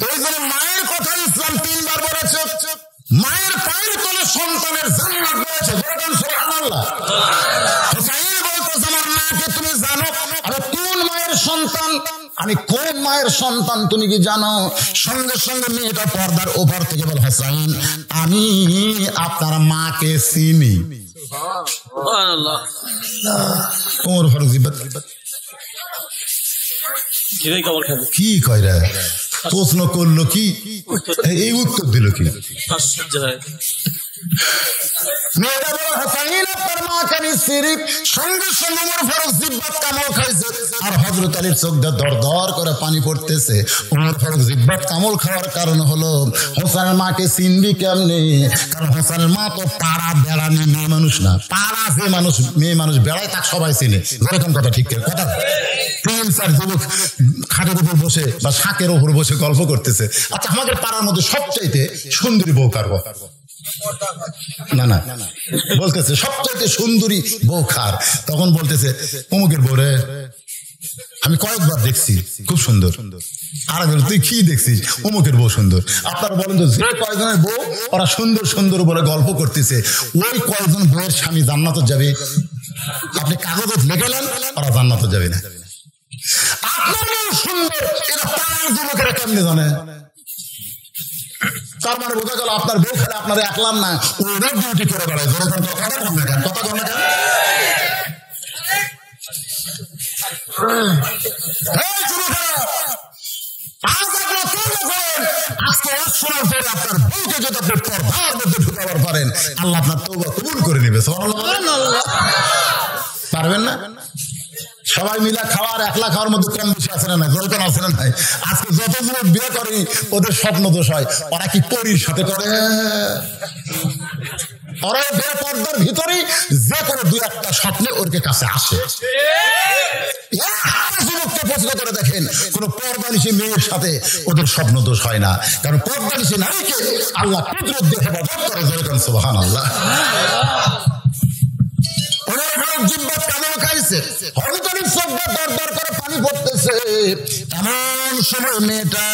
Speaker 1: এই জন্য মায়ের কথা ইসলাম 3 বার বলেছে। মায়ের পায়ের তলে সন্তানের জান্নাত বলেছে। বলেন সুবহানাল্লাহ। হুসাইন বলতেছে, আমার মাকে তুমি জানো আমি কোন মায়ের সন্তান? আমি কোন মায়ের সন্তান তুমি কি জানো? সঙ্গে সঙ্গে মেয়েটা পর্দার ওপার থেকে বলে, হুসাইন আমি আপনার মাকে চিনি। ওমর ফারুক জিব্বাত কি কয় রে? প্রশ্ন করলো কি, এই উত্তর দিল কি? মেয়েটা বলে, হুসাইন আপনার মাকে আমি চিনি। সঙ্গে সঙ্গে ওমর ফারুক জিব্বাত কামড় খাইছে, আর হযরত আলীর চোখ দিয়ে দর দর করে পানি পড়তেছে। ওমর ফারুক জিব্বাত কামড় খাওয়ার কারণ হলো, হোসেনের মাকে চিনবি কেমনে? কারণ হোসেনের মা তো পাড়া বেড়ানি মেয়ে মানুষ না। পাড়া যে মানুষ মেয়ে মানুষ বেড়ায় তাকে সবাই চিনে। যেরকম কথা ঠিক কথা। 3-4 যুবক খাটের উপর বসে বা শাকের উপর বসে গল্প করতেছে, আচ্ছা আমাদের পাড়ার মধ্যে সবচাইতে সুন্দরী বউ কার? না না বলতেছে সবচাইতে সুন্দরী বউ কার? তখন বলতেছে অমুকের বউ রে, আমি কয়েকবার দেখছি খুব সুন্দর। আর তুই কি দেখছিস? অমুকের বউ সুন্দর। আপনারা বলেন তো, যে কয়েকজনের বউ ওরা সুন্দর সুন্দর বলে গল্প করতেছে, ওই কয়েকজন বউয়ের স্বামী জান্নাতে যাবে? আপনি কাগজে লেখালেন ওরা জান্নাতে যাবে না। আপনার সুন্দর এটা পাড়ার যুবকেরা কেমনে জানে? তার মানে বোঝা গেল আপনার বউ খেলে আপনারা একলাম না, ওরা ডিউটি করে বেড়ায়। কথা বলে কেন? আপনার বউকে যদি আপনি পর্দার মধ্যে ঢুকাবার পারেন, আল্লাহ আপনার তওবা কবুল করে নেবে। পারবেন না? সবাই মিলে খাওয়ার, একলা খাওয়ার মধ্যে কম বেশি আছে না? জলকান আছে না? নাই। আজকে যত যুবক বিয়ে করেনি ওদের স্বপ্ন দোষ হয়। ওরা কি পরীর সাথে করে? ওরা পর্দার ভিতরেই যে কোনো 2-1টা স্বপ্নে ওর কাছে আসে। যুবককে প্রশ্ন করে দেখেন, কোন পর্দানিশী মেয়ের সাথে ওদের স্বপ্ন দোষ হয় না। কারণ পর্দানিশী নারীকে আল্লাহ কুদরত দিয়ে হেফাজত করে। জলকান সুবহানাল্লাহ। জিব্বাত কামড় খাইছে, হযরত আলী চোখটা দর দর করে পানি পড়তেছে। এমন সময় মেয়েটা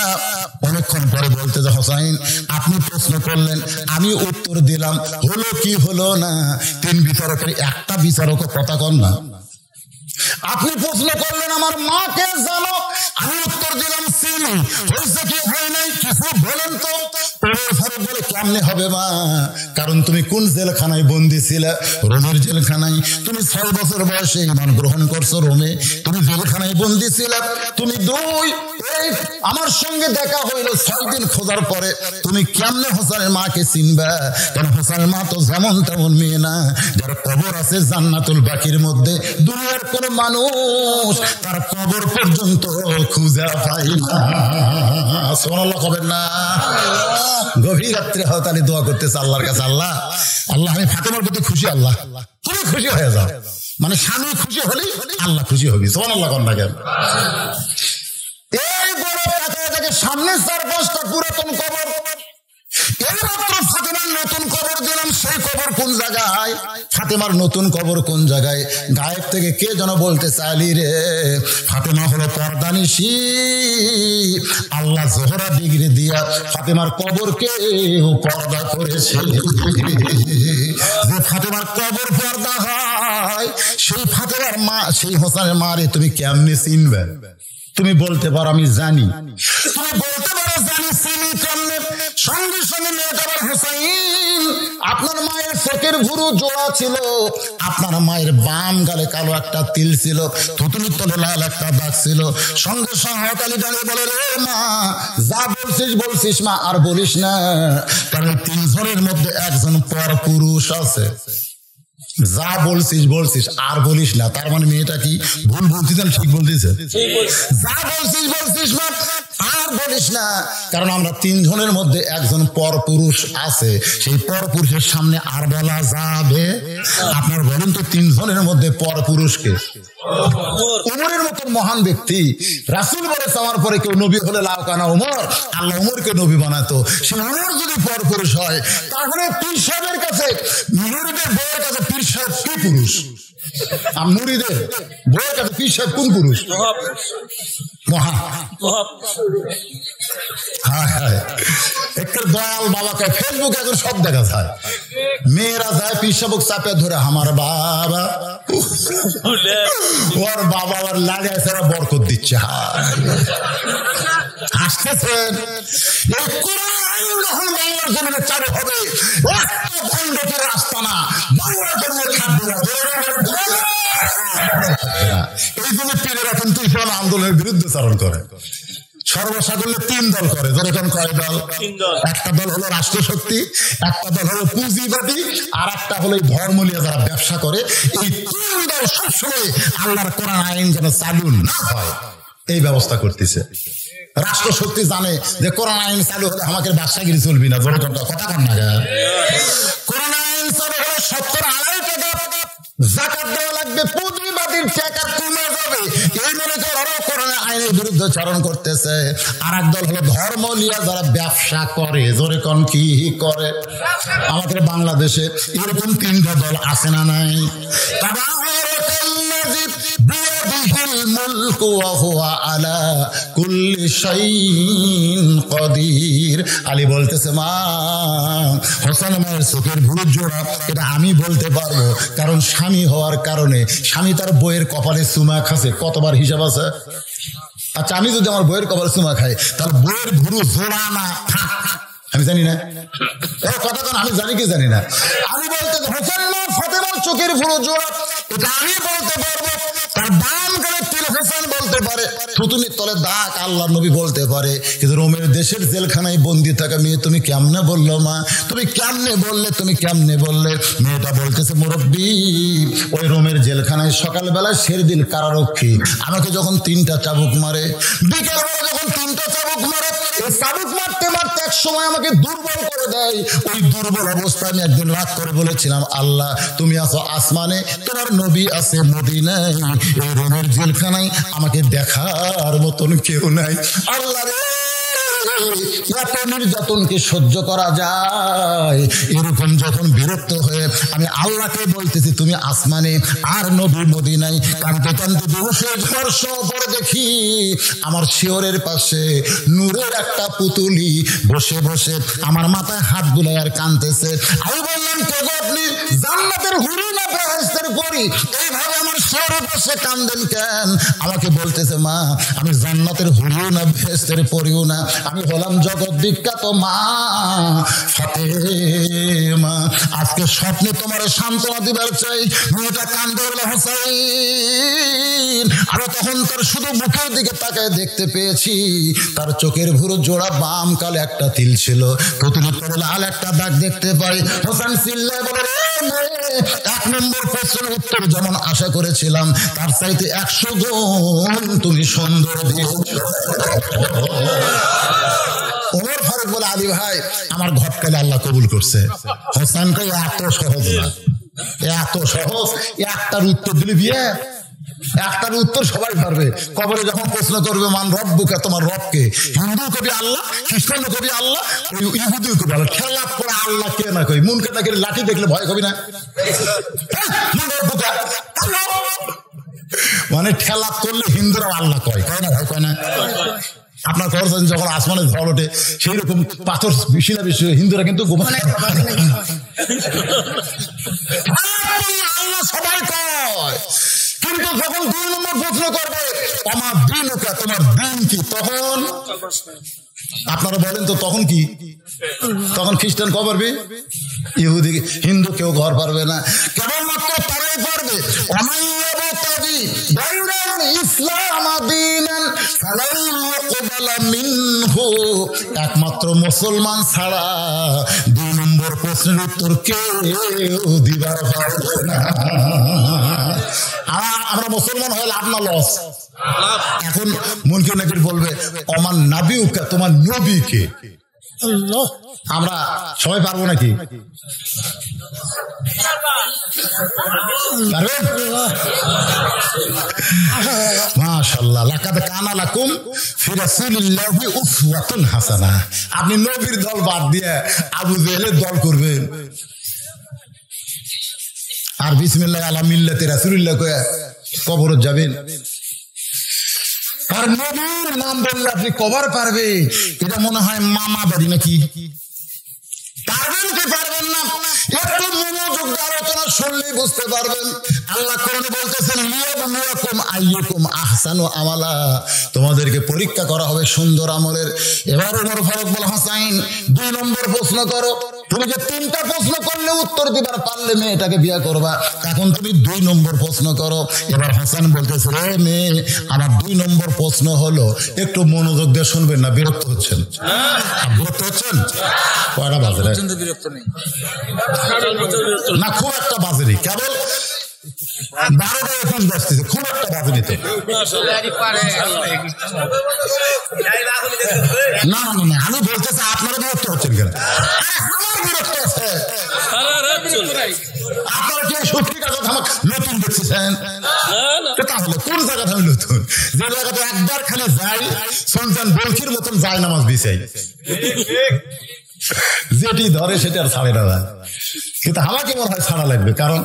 Speaker 1: অনেকক্ষণ পরে বলতেছে, হুসাইন আপনি প্রশ্ন করলেন, আমি উত্তর দিলাম, হলো কি হলো না? 3 বিচারকের একটা বিচারক কথা কন না। আপনি প্রশ্ন করলেন আমার মাকে জানো, আমি উত্তর দিলাম চিনি। হয়েছে কি হয় নাই কিছু বলেন তো? বলে কেমনে হবে মা? কারণ তুমি কোন জেলখানায় বন্দী ছিলে? রোমের জেলখানায়। তুমি 6 বছর বয়সে ঈমান গ্রহণ করছো রোমে, তুমি জেলখানায় বন্দী ছিলে। তুমি 2 আমার সঙ্গে দেখা হইল 6 দিন খোঁজার পরে, তুমি কেমনে হোসেনের মাকে চিনবা? কারণ হোসেনের মা তো যেমন তেমন মেয়ে না, যার কবর আছে জান্নাতুল বাকির মধ্যে। দুনিয়ার কোন মানুষ তার কবর পর্যন্ত খুঁজে পায় না। সুবহানাল্লাহ কবেন না? গভীর রাত্রে হয়তো আমি দোয়া করতেছি আল্লাহর কাছে, আল্লাহ আল্লাহ আমি ফাতেমার প্রতি খুশি, আল্লাহ তুমি খুশি হয়ে যাও। মানে স্বামী খুশি হলেই আল্লাহ খুশি হবি। সুবহানাল্লাহ কোন না কেন? এই বড় টাকা সামনে 4-5টা পুরাতন কবর, এইমাত্র ফাতেমার নতুন কবর দিলাম। সেই কবর কোন জায়গায়? ফাতেমার নতুন কবর কোন জায়গায়? গায়েব থেকে কে যেন বলতে চাইলি রে, ফাতেমা হলো পর্দানিশী। আল্লাহ জোহরা ডিগ্রি দিয়া ফাতেমার কবরকে পর্দা করেছে। যে ফাতেমার কবর পর্দা হয়, সেই আর মা সেই হোসেনের মারে তুমি কেমনে চিনবে? তুমি বলতে পারো আমি জানি, তুমি বলতে পারো জানি চিনি কেমনে? সঙ্গে সঙ্গে মেয়েটা বলে, হোসেন আপনার মায়ের চোখের ভুরু জোড়া ছিল, আপনার মায়ের বাম গালে কালো একটা তিল ছিল, থুতুনির তলে লাল একটা দাগ ছিল। সঙ্গে সঙ্গে হাতালি দাঁড়িয়ে বলে, রে মা যা বলছিস মা আর বলিস না, কারণ তিনজনের মধ্যে একজন পর পুরুষ আছে। যা বলছিস আর বলিস না, তার মানে মেয়েটা কি ভুল বলতেছেন ঠিক বলতেছে? যা বলছিস মা আর বলিস না, কারণ আমরা তিনজনের মধ্যে একজন পর পুরুষ আছে, সেই পর পুরুষের সামনে আর বলা যাবে? আপনার বলেন তো তিনজনের মধ্যে পর পুরুষকে? উমরের মতো মহান ব্যক্তি, রাসূল বলেছে আমার পরে কেউ নবী হলে লাউকানা উমর, আল্লাহ উমরকে নবী বানাতো। সে উমর যদি পর পুরুষ হয়, তাহলে পীর সাহেবের কাছে মুরিদের বউয়ের কাছে পীর সাহেব কি পুরুষ? আর মুরিদের বউয়ের কাছে পীর সাহেব কোন পুরুষ? একটা দয়াল বাবাকে ফেসবুকে এখন সব দেখা যায়, মেয়েরা যায় পীর সাহেব চাপে ধরে আমার বাবা, ওর বাবা আবার লাগে এছাড়া বরকত দিচ্ছে। আসতেছেন যখন বাংলার জন্য চালু হবে, একটা রাস্তা না বাংলার জন্য এই জন্য পীরেরা কিন্তু ইসলাম আন্দোলনের বিরুদ্ধে চারণ করে। সর্বসাকুল্যে 3 দল করে, যেরকম কয় দল? একটা দল হলো রাষ্ট্রশক্তি, একটা দল হলো পুঁজিবাদী, আর একটা হলো ধর্ম নিয়ে যারা ব্যবসা করে। এই 3 দল সবসময় আল্লাহর কোরআন আইন যেন চালু না হয় এই ব্যবস্থা করতেছে। রাষ্ট্রশক্তি জানে যে কোরআন আইন চালু হলে আমাকে ব্যবসাগিরি চলবি না, যেরকম কথা কন না। কোরআন আইন চালু হলে 70-2.5 টাকা যাকাত দেওয়া লাগবে, পুঁজিবাদীর টাকা কমে যাবে, এই মনে করে ওরাও কোরআন আইনের বিরুদ্ধে চারণ করতেছে। আর এক দল হলো ধর্ম নিয়ে যারা ব্যবসা করে, জোরে কোন কি করে? আমাদের বাংলাদেশে এরকম 3টা দল আছে না নাই? আলী বলতেছে, মা হোসেন মায়ের চোখের ভুরুর জোড়া এটা আমি বলতে পারবো, কারণ স্বামী হওয়ার কারণে স্বামী তার বইয়ের কপালে চুমা খাচ্ছে, কতবার হিসাব আছে? আচ্ছা আমি যদি আমার বইয়ের কপালে চুমা খাই, তাহলে বইয়ের ভুরু জোড়া না আমি জানি না? কথা কেন আমি জানি কি জানি না? আমি বলতে হোসেন মা ফাতেমার চোখের ভুরু জোড়া এটা আমি বলতে পারবো, তার বাম গালে তিল হোসেন বলতে পারে, থুতুনির তলে দাগ আল্লাহ নবী বলতে পারে। কিন্তু রোমের দেশের জেলখানায় বন্দি থাকা মেয়ে তুমি কেমনে বললো মা? তুমি কেমনে বললে? মেয়েটা বলতেছে, মুরব্বী ওই রোমের জেলখানায় সকালবেলা শেরদিল কারারক্ষী আমাকে যখন 3টা চাবুক মারে, বিকালবেলা যখন 3টা চাবুক মারে, এই চাবুক মারতে মারতে এক সময় আমাকে দুর্বল করে দেয়। ওই দুর্বল অবস্থায় আমি একদিন রাত করে বলেছিলাম, আল্লাহ তুমি আছো আসমানে, তোমার নবী আছে মদিনায়, এই রোমের জেলখানায় আমাকে দেখার মতন কেউ নাই। আল্লাহ রে, এত নির্যাতনকে সহ্য করা যায়? এরকম যখন বিরক্ত হয়ে আমি আল্লাহকে বলতেছি তুমি আসমানে আর নবী মদিনায়, কাঁদতে কাঁদতে দিবসের স্পর্শ পরে দেখি আমার শিয়রের পাশে নূরের একটা পুতুলি বসে বসে আমার মাথায় হাত বুলায় আর কাঁদতেছে। আমি বললাম, কে গো আপনি? জান্নাতের হুরি না বেহেশতের পরী? এইভাবে আমার শিয়রের পাশে কাঁদেন কেন? আমাকে বলতেছে, মা আমি জান্নাতের হুরিও না বেহেশতের পরীও না, আমি হলাম জগৎ বিখ্যাত মা ফাতেমা। আজকে স্বপ্নে তোমার সান্ত্বনা দিবার চাই। মেয়েটা কান্দে বলে, হোসেন। আমি তখন তার শুধু মুখের দিকে তাকায় দেখতে পেয়েছি তার চোখের ভুরু জোড়া বাম কালে একটা তিল ছিল, পুতুলের তলে লাল একটা দাগ দেখতে পাই। হোসেন চিল্লায় বলে, 1 নম্বর প্রশ্নের উত্তর যেমন আশা করেছিলাম তার চাইতে 100 গুণ তুমি সুন্দর দিয়েছ। ওমর ফারুক বলে, আলী ভাই আমার ঘটকালে আল্লাহ কবুল করছে। হোসেনকে এত সহজ না, এত সহজ। একটার উত্তর দিলে বিয়ে, একটার উত্তর সবাই পারবে। কবরে যখন প্রশ্ন করবে মান রব্বুকা, তোমার রবকে, হিন্দু কবি আল্লাহ, খ্রিস্টান কবি আল্লাহ, ইহুদি কবি আল্লাহ। খেলা করে আল্লাহ কে না কই? মুনকে না করে লাঠি দেখলে ভয় কবি না? মানে ঠেলা করলে হিন্দুরা আল্লাহ কয়, কয় না ভাই? কয় না? আপনার করছেন যখন আসমানে ঝড় ওঠে সেই রকম পাথর শিলা বেশি হিন্দুরা কিন্তু আল্লাহ সবাই কয়, কিন্তু যখন 2 নম্বর প্রশ্ন করবে আমার দিন তোমার দিন কি, তখন আপনারা বলেন তো তখন কি? তখন খ্রিস্টান কবে পারবে? ইহুদি হিন্দু কেউ ঘর পারবে না, কেবলমাত্র তারাই পারবে। একমাত্র মুসলমান ছাড়া 2 নম্বর প্রশ্নের উত্তর কেউ দিবার পারবে না। আমরা মুসলমান হয়ে লাভ না লস? এখন মুনকির নাকির বলবে আমার নাবিউকা, তোমার নবীকে। আমরা সবাই পারবো নাকি? মাশাআল্লাহ, লাকাদ কানা লাকুম ফি রাসূলিল্লাহি উসওয়াতুন হাসানাহ। আপনি নবীর দল বাদ দিয়ে আবু জেহেলের দল করবেন আর বিসমিল্লাহ আলা মিল্লাতি রাসূলিল্লাহ কয়ে কবরে যাবেন। আর নবীর নাম বললে আপনি কবার পারবে? এটা মনে হয় মামা বাড়ি নাকি? পারবেন কি পারবেন না? একটু মনোযোগ আলোচনা শুনলেই বুঝতে পারবেন। আল্লাহ কোরআনে বলতেছেন লিয়াবলুয়াকুম আইয়ুকুম আহসানু আমালা, তোমাদেরকে পরীক্ষা করা হবে সুন্দর আমলের। এবার ওমর ফারুক বলে হাসাইন 2 নম্বর প্রশ্ন করো। তুমি যে 3টা প্রশ্ন করলে উত্তর দিবার পারলে মেয়েটাকে বিয়ে করবা, এখন তুমি 2 নম্বর প্রশ্ন করো। এবার হাসান বলতেছে রে মেয়ে, আমার 2 নম্বর প্রশ্ন হলো, একটু মনোযোগ দিয়ে শুনবেন না, বিরক্ত হচ্ছেন? বিরক্ত হচ্ছেন? কয়টা বাজে না? খুব একটা বাজেনি, কেবল 12টা 21 বাজতেছে, খুব একটা বাজেনি তো। না না না, আমি বলতেছি আপনারা বিরক্ত হচ্ছেন কেন? আমার বিরক্ত আছে। আপনারা কি সত্যি কথা আমাকে নতুন দেখছেন? তাহলে কোন জায়গাটা আমি নতুন? যে জায়গাতে একবার খালি যাই সন্তান বলকির মতন যায় নামাজ বিছাই, যেটি ধরে সেটা আর ছাড়ে না। কিন্তু আমাকে মনে হয় ছাড়া লাগবে, কারণ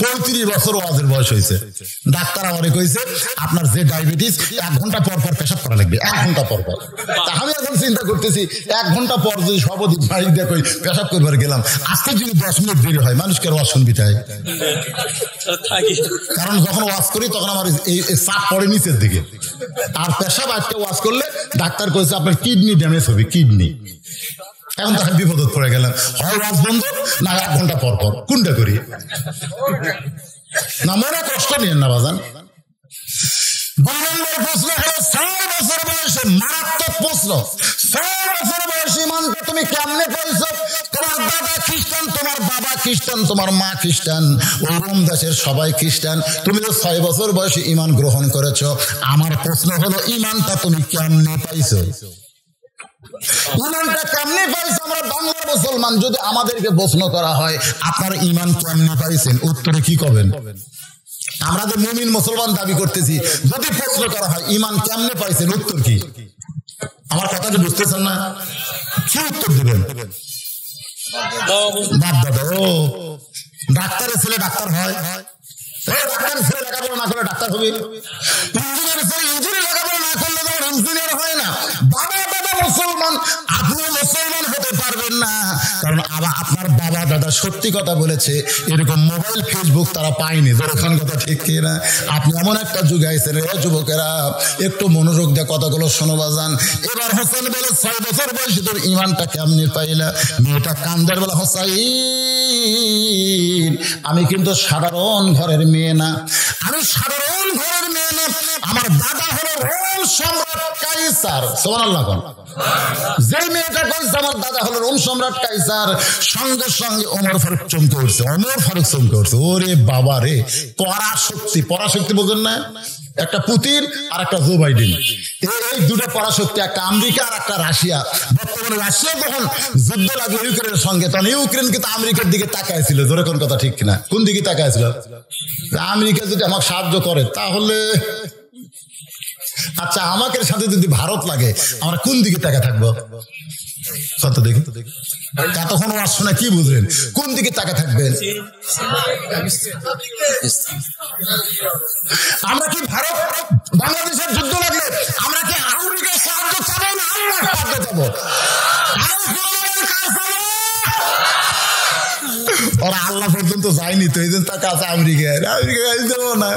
Speaker 1: 34 বছর ওয়াজের বয়স হয়েছে। ডাক্তার আমারে কইছে আপনার যে ডায়াবেটিস 1 ঘন্টা পর পর পেশাব করা লাগবে, 1 ঘন্টা পর পর। আমি এখন চিন্তা করতেছি 1 ঘন্টা পর যদি সবদিক বাইক দিয়ে কই পেশাব করবার গেলাম, আজকে যদি 10 মিনিট দেরি হয় মানুষকে ওয়াজ শুনবি তাই। কারণ যখন ওয়াজ করি তখন আমার এই চাপ পড়ে নিচের দিকে, আর পেশাব আজকে ওয়াজ করলে ডাক্তার কইছে আপনার কিডনি ড্যামেজ হবে, কিডনি। এখন তো আমি বিপদ পড়ে গেলাম, হয় ওয়াজ বন্ধ না 1 ঘন্টা পর পর, কোনটা করি? না মনে কষ্ট নিয়েন না বাজান। 2 নম্বর প্রশ্ন হলো 6 বছর বয়সে, মারাত্মক প্রশ্ন। 6 বছর বয়সে ইমানটা তুমি কেমনে পাইছো? তোমার দাদা খ্রিস্টান, তোমার বাবা খ্রিস্টান, তোমার মা খ্রিস্টান, ওই রোম দেশের সবাই খ্রিস্টান, তুমি তো 6 বছর বয়সে ইমান গ্রহণ করেছো। আমার প্রশ্ন হলো ইমানটা তুমি কেমনে পাইছো? ইমানটা কেমনে পাইছো? আমরা বাংলার মুসলমান, যদি আমাদেরকে প্রশ্ন করা হয় আপনার ইমান কেমনে পাইছেন, উত্তরে কি করবেন? আমরা যে মুমিন মুসলমান দাবি করতেছি, যদি প্রশ্ন করা হয় ইমান কেমনে পাইছেন, উত্তর কি? আমার কথা কি বুঝতেছেন না? কি উত্তর দেবেন? বাপ দাদা। ও ডাক্তারের ছেলে ডাক্তার হয়, ডাক্তারের ছেলে লেখাপড়া না করে ডাক্তার হবে, ইঞ্জিনিয়ার ছেলে ইঞ্জিনিয়ার লেখাপড়া না করলে যেমন ইঞ্জিনিয়ার হয় না। বাবা দাদা মুসলমান, আপনি মুসলমান হতে পারবেন না, কারণ আপনার বাবা দাদা সত্যি কথা বলেছে, এরকম মোবাইল ফেসবুক তারা পায়নি। যখন কথা ঠিক কিনা? আপনি এমন একটা যুগে আইছেন, যুবকেরা একটু মনোযোগ দিয়ে কথাগুলো শোনো বাজান। এবার হোসেন বলে 6 বছর বয়সে তোর ইমানটা কেমনে পাইলা? মেয়েটা কান্দার বলে হোসাইন আমি কিন্তু সাধারণ ঘরের মেয়ে না, আমি সাধারণ ঘরের মেয়ে না, আমার দাদা হলো রোম সম্রাট কাইসার। সুবহানাল্লাহ। যে মেয়েটা কইছে আমার দাদা হলো রোম সম্রাট কাইসার, সঙ্গে সঙ্গে ওমর ফারুক চমকে উঠছে। ওমর ফারুক চমকে উঠছে, ওরে বাবা রে, পরাশক্তি। পরাশক্তি বোঝেন না? একটা পুতিন আর একটা জো বাইডেন, এই 2টা পরাশক্তি, একটা আমেরিকা আর একটা রাশিয়া। বর্তমানে রাশিয়া যখন যুদ্ধ লাগলো ইউক্রেনের সঙ্গে, তখন ইউক্রেন কিন্তু আমেরিকার দিকে তাকাইছিল। জোরে কোন কথা ঠিক কিনা? কোন দিকে তাকাইছিল? আমেরিকা যদি আমাকে সাহায্য করে তাহলে। আচ্ছা, আমাকে সাথে যদি ভারত লাগে আমরা কোন দিকে তাকা থাকবো? কত দেখি কতক্ষণ ওয়াজ শোনা কি বুঝলেন? কোন দিকে তাকা থাকবেন? আমরা কি ভারত বাংলাদেশের যুদ্ধ লাগলে আমরা কি আমেরিকার সাহায্য চাবো না আল্লাহর সাহায্য চাবো? ওরা আল্লাহ পর্যন্ত যায়নি তো, এই জন্য তার কাছে আমেরিকায় দেবো না।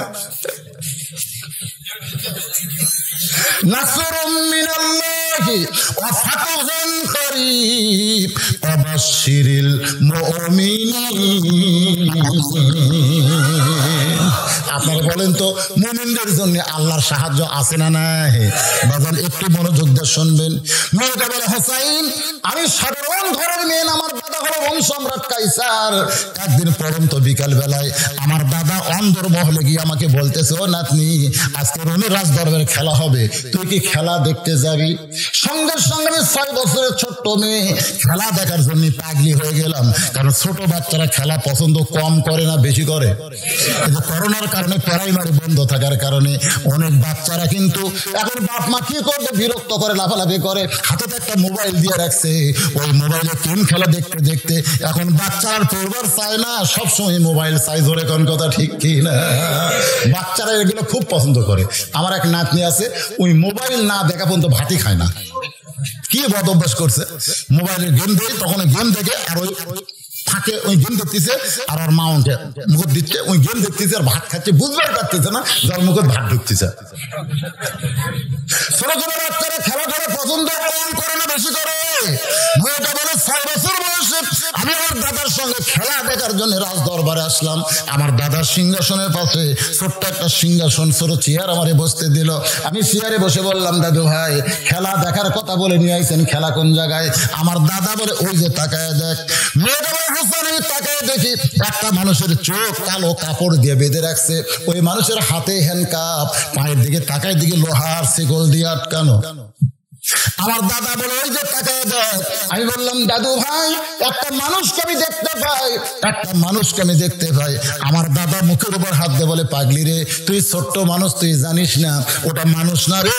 Speaker 1: নাসরুম মিনাল্লাহি ওয়া ফাতহুন করিব ওয়া বাশশিরিল মুমিনিন। আপনারা বলেন তো মুমিনদের জন্য আল্লাহর সাহায্য আছে না নাই? বাজান একটু মনোযোগ দিয়ে শুনবেন। মেয়েটা বলে, হোসাইন আমি সাধারণ ঘরের মেয়ে, আমার দাদা হলো বংশম্রাট কাইসার। একদিন পরন্ত বিকাল বেলায় আমার দাদা অন্দর মহলে গিয়ে আমাকে বলতেছে, ও নাতনি আজকে রোমের রাজদরবারে খেলা হবে, তুই কি খেলা দেখতে যাবি? সঙ্গে সঙ্গে 6 বছরের ছোট্ট মেয়ে, খেলা দেখার জন্য পাগলি হয়ে গেলাম। কারণ ছোট বাচ্চারা খেলা পছন্দ কম করে না, বেশি করে। কিন্তু করোনার কারণে প্রাইমারি বন্ধ থাকার কারণে অনেক বাচ্চারা কিন্তু এখন বাপ মা কি করবে, বিরক্ত করে, লাফালাফি করে, হাতে একটা মোবাইল দিয়ে রাখছে। ওই মোবাইলে গেম খেলা দেখতে দেখতে এখন বাচ্চারা পড়বার চায় না, সবসময় মোবাইল চাই। ধরে কোন কথা ঠিক কি না? বাচ্চারা এগুলো খুব পছন্দ করে। আমার এক নাতনি আছে, ওই মোবাইল না দেখা পর্যন্ত ভাতই খায় না। কি বদ অভ্যাস করছে, মোবাইলের গেম দেয়, তখন গেম দেখে আর ওই ফাঁকে ওই গেম দেখতেছে, আর ওর মা ওকে মুখ দিচ্ছে, ওই গেম দেখতেছে আর ভাত খাচ্ছে, বুঝতে পারতেছে না যার মুখে ভাত ঢুকতেছে। ছোট ছোট বাচ্চারা খেলা করে পছন্দ কম করে না, বেশি করে। মেয়েটা বলে 6 বছর বয়সে আমি আমার দাদার সঙ্গে খেলা দেখার জন্য রাজ দরবারে আসলাম। আমার দাদার সিংহাসনের পাশে ছোট্ট একটা সিংহাসন, ছোট চেয়ার আমারে বসতে দিল। আমি চেয়ারে বসে বললাম, দাদু ভাই খেলা দেখার কথা বলে নিয়ে আইছেন, খেলা কোন জায়গায়? আমার দাদা বলে, ওই যে তাকায় দেখ। মেয়েটা বলে, হাসানি তাকায় দেখি একটা মানুষের চোখ কালো কাপড় দিয়ে বেঁধে রাখছে, ওই মানুষের হাতে হ্যান্ডকাপ, পায়ের দিকে তাকায় দিকে লোহার শিকল দিয়ে আটকানো। আমার দাদা বলে, ওই যে তাকায় দেখ। আমি বললাম, দাদু ভাই একটা মানুষকে আমি দেখতে পাই, একটা মানুষকে আমি দেখতে পাই। আমার দাদা মুখের উপর হাত দিয়ে বলে, পাগলি রে, তুই ছোট্ট মানুষ, তুই জানিস না ওটা মানুষ না রে,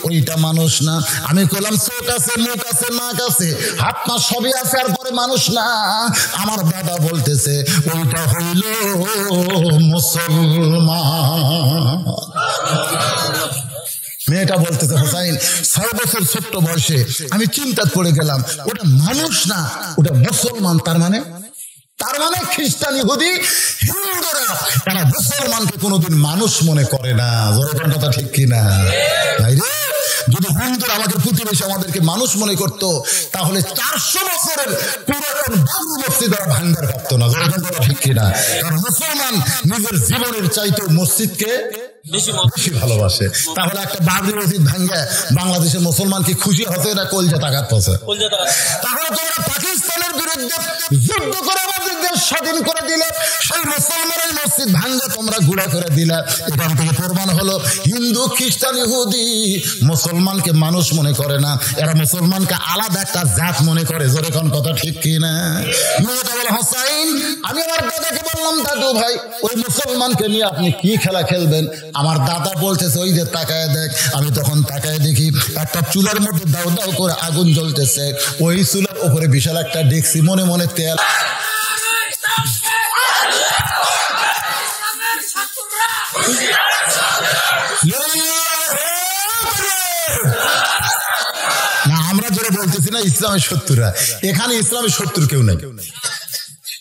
Speaker 1: ওইটা মানুষ না। আমি বললাম, চোখ আছে, মুখ আছে, নাক আছে, হাত পা সবই আছে, আর পরে মানুষ না। আমার দাদা বলতেছে, ওইটা হইল মুসলমান। মেয়েটা বলতেছে, হোসাইন 6 বছর ছোট্ট বয়সে আমি চিন্তা করে গেলাম, ওটা মানুষ না, ওটা মুসলমান। তার মানে খ্রিস্টান, ইহুদি, হিন্দুরা তারা মুসলমানকে কোনোদিন মানুষ মনে করে না। জোরের কথা ঠিক কিনা? যদি হিন্দুরা আমাদের প্রতিবেশী আমাদেরকে মানুষ মনে করত, তাহলে 400 বছরের পুরাতন বাবরি মসজিদ ভাঙ্গার পারত না। জোরের কথা ঠিক কিনা? কারণ মুসলমান নিজের জীবনের চাইতে মসজিদকে বেশি ভালোবাসে। তাহলে একটা বাবরি মসজিদ ভাঙ্গে বাংলাদেশের মুসলমান কি খুশি হতে না কলজা টাকার পথে? তাহলে তোমরা পাকিস্তানের বিরুদ্ধে যুদ্ধ করে আমাদের দেশ স্বাধীন করে দিলে, সেই মুসলমানের মসজিদ ভাঙ্গে তোমরা গুড়া করে দিলে। এখান থেকে প্রমাণ হলো হিন্দু, খ্রিস্টান, ইহুদি মুসলমানকে মানুষ মনে করে না, এরা মুসলমানকে আলাদা একটা জাত মনে করে। জোরে কোন কথা ঠিক কিনা? মেয়েটা বলে, হোসাইন আমি আমার দাদাকে বললাম, দাদু ভাই ওই মুসলমানকে নিয়ে আপনি কি খেলা খেলবেন? আমার দাদা বলতেছে, ওই যে তাকায় দেখ। আমি তখন তাকায় দেখি একটা চুলার মধ্যে দাউ দাউ করে আগুন জ্বলতেছে, ওই চুলার উপরে বিশাল একটা ডেকসি, মনে মনে তেল। না, আমরা যেটা বলতেছি না ইসলামের শত্রুরা, এখানে ইসলামের শত্রু কেউ নাই,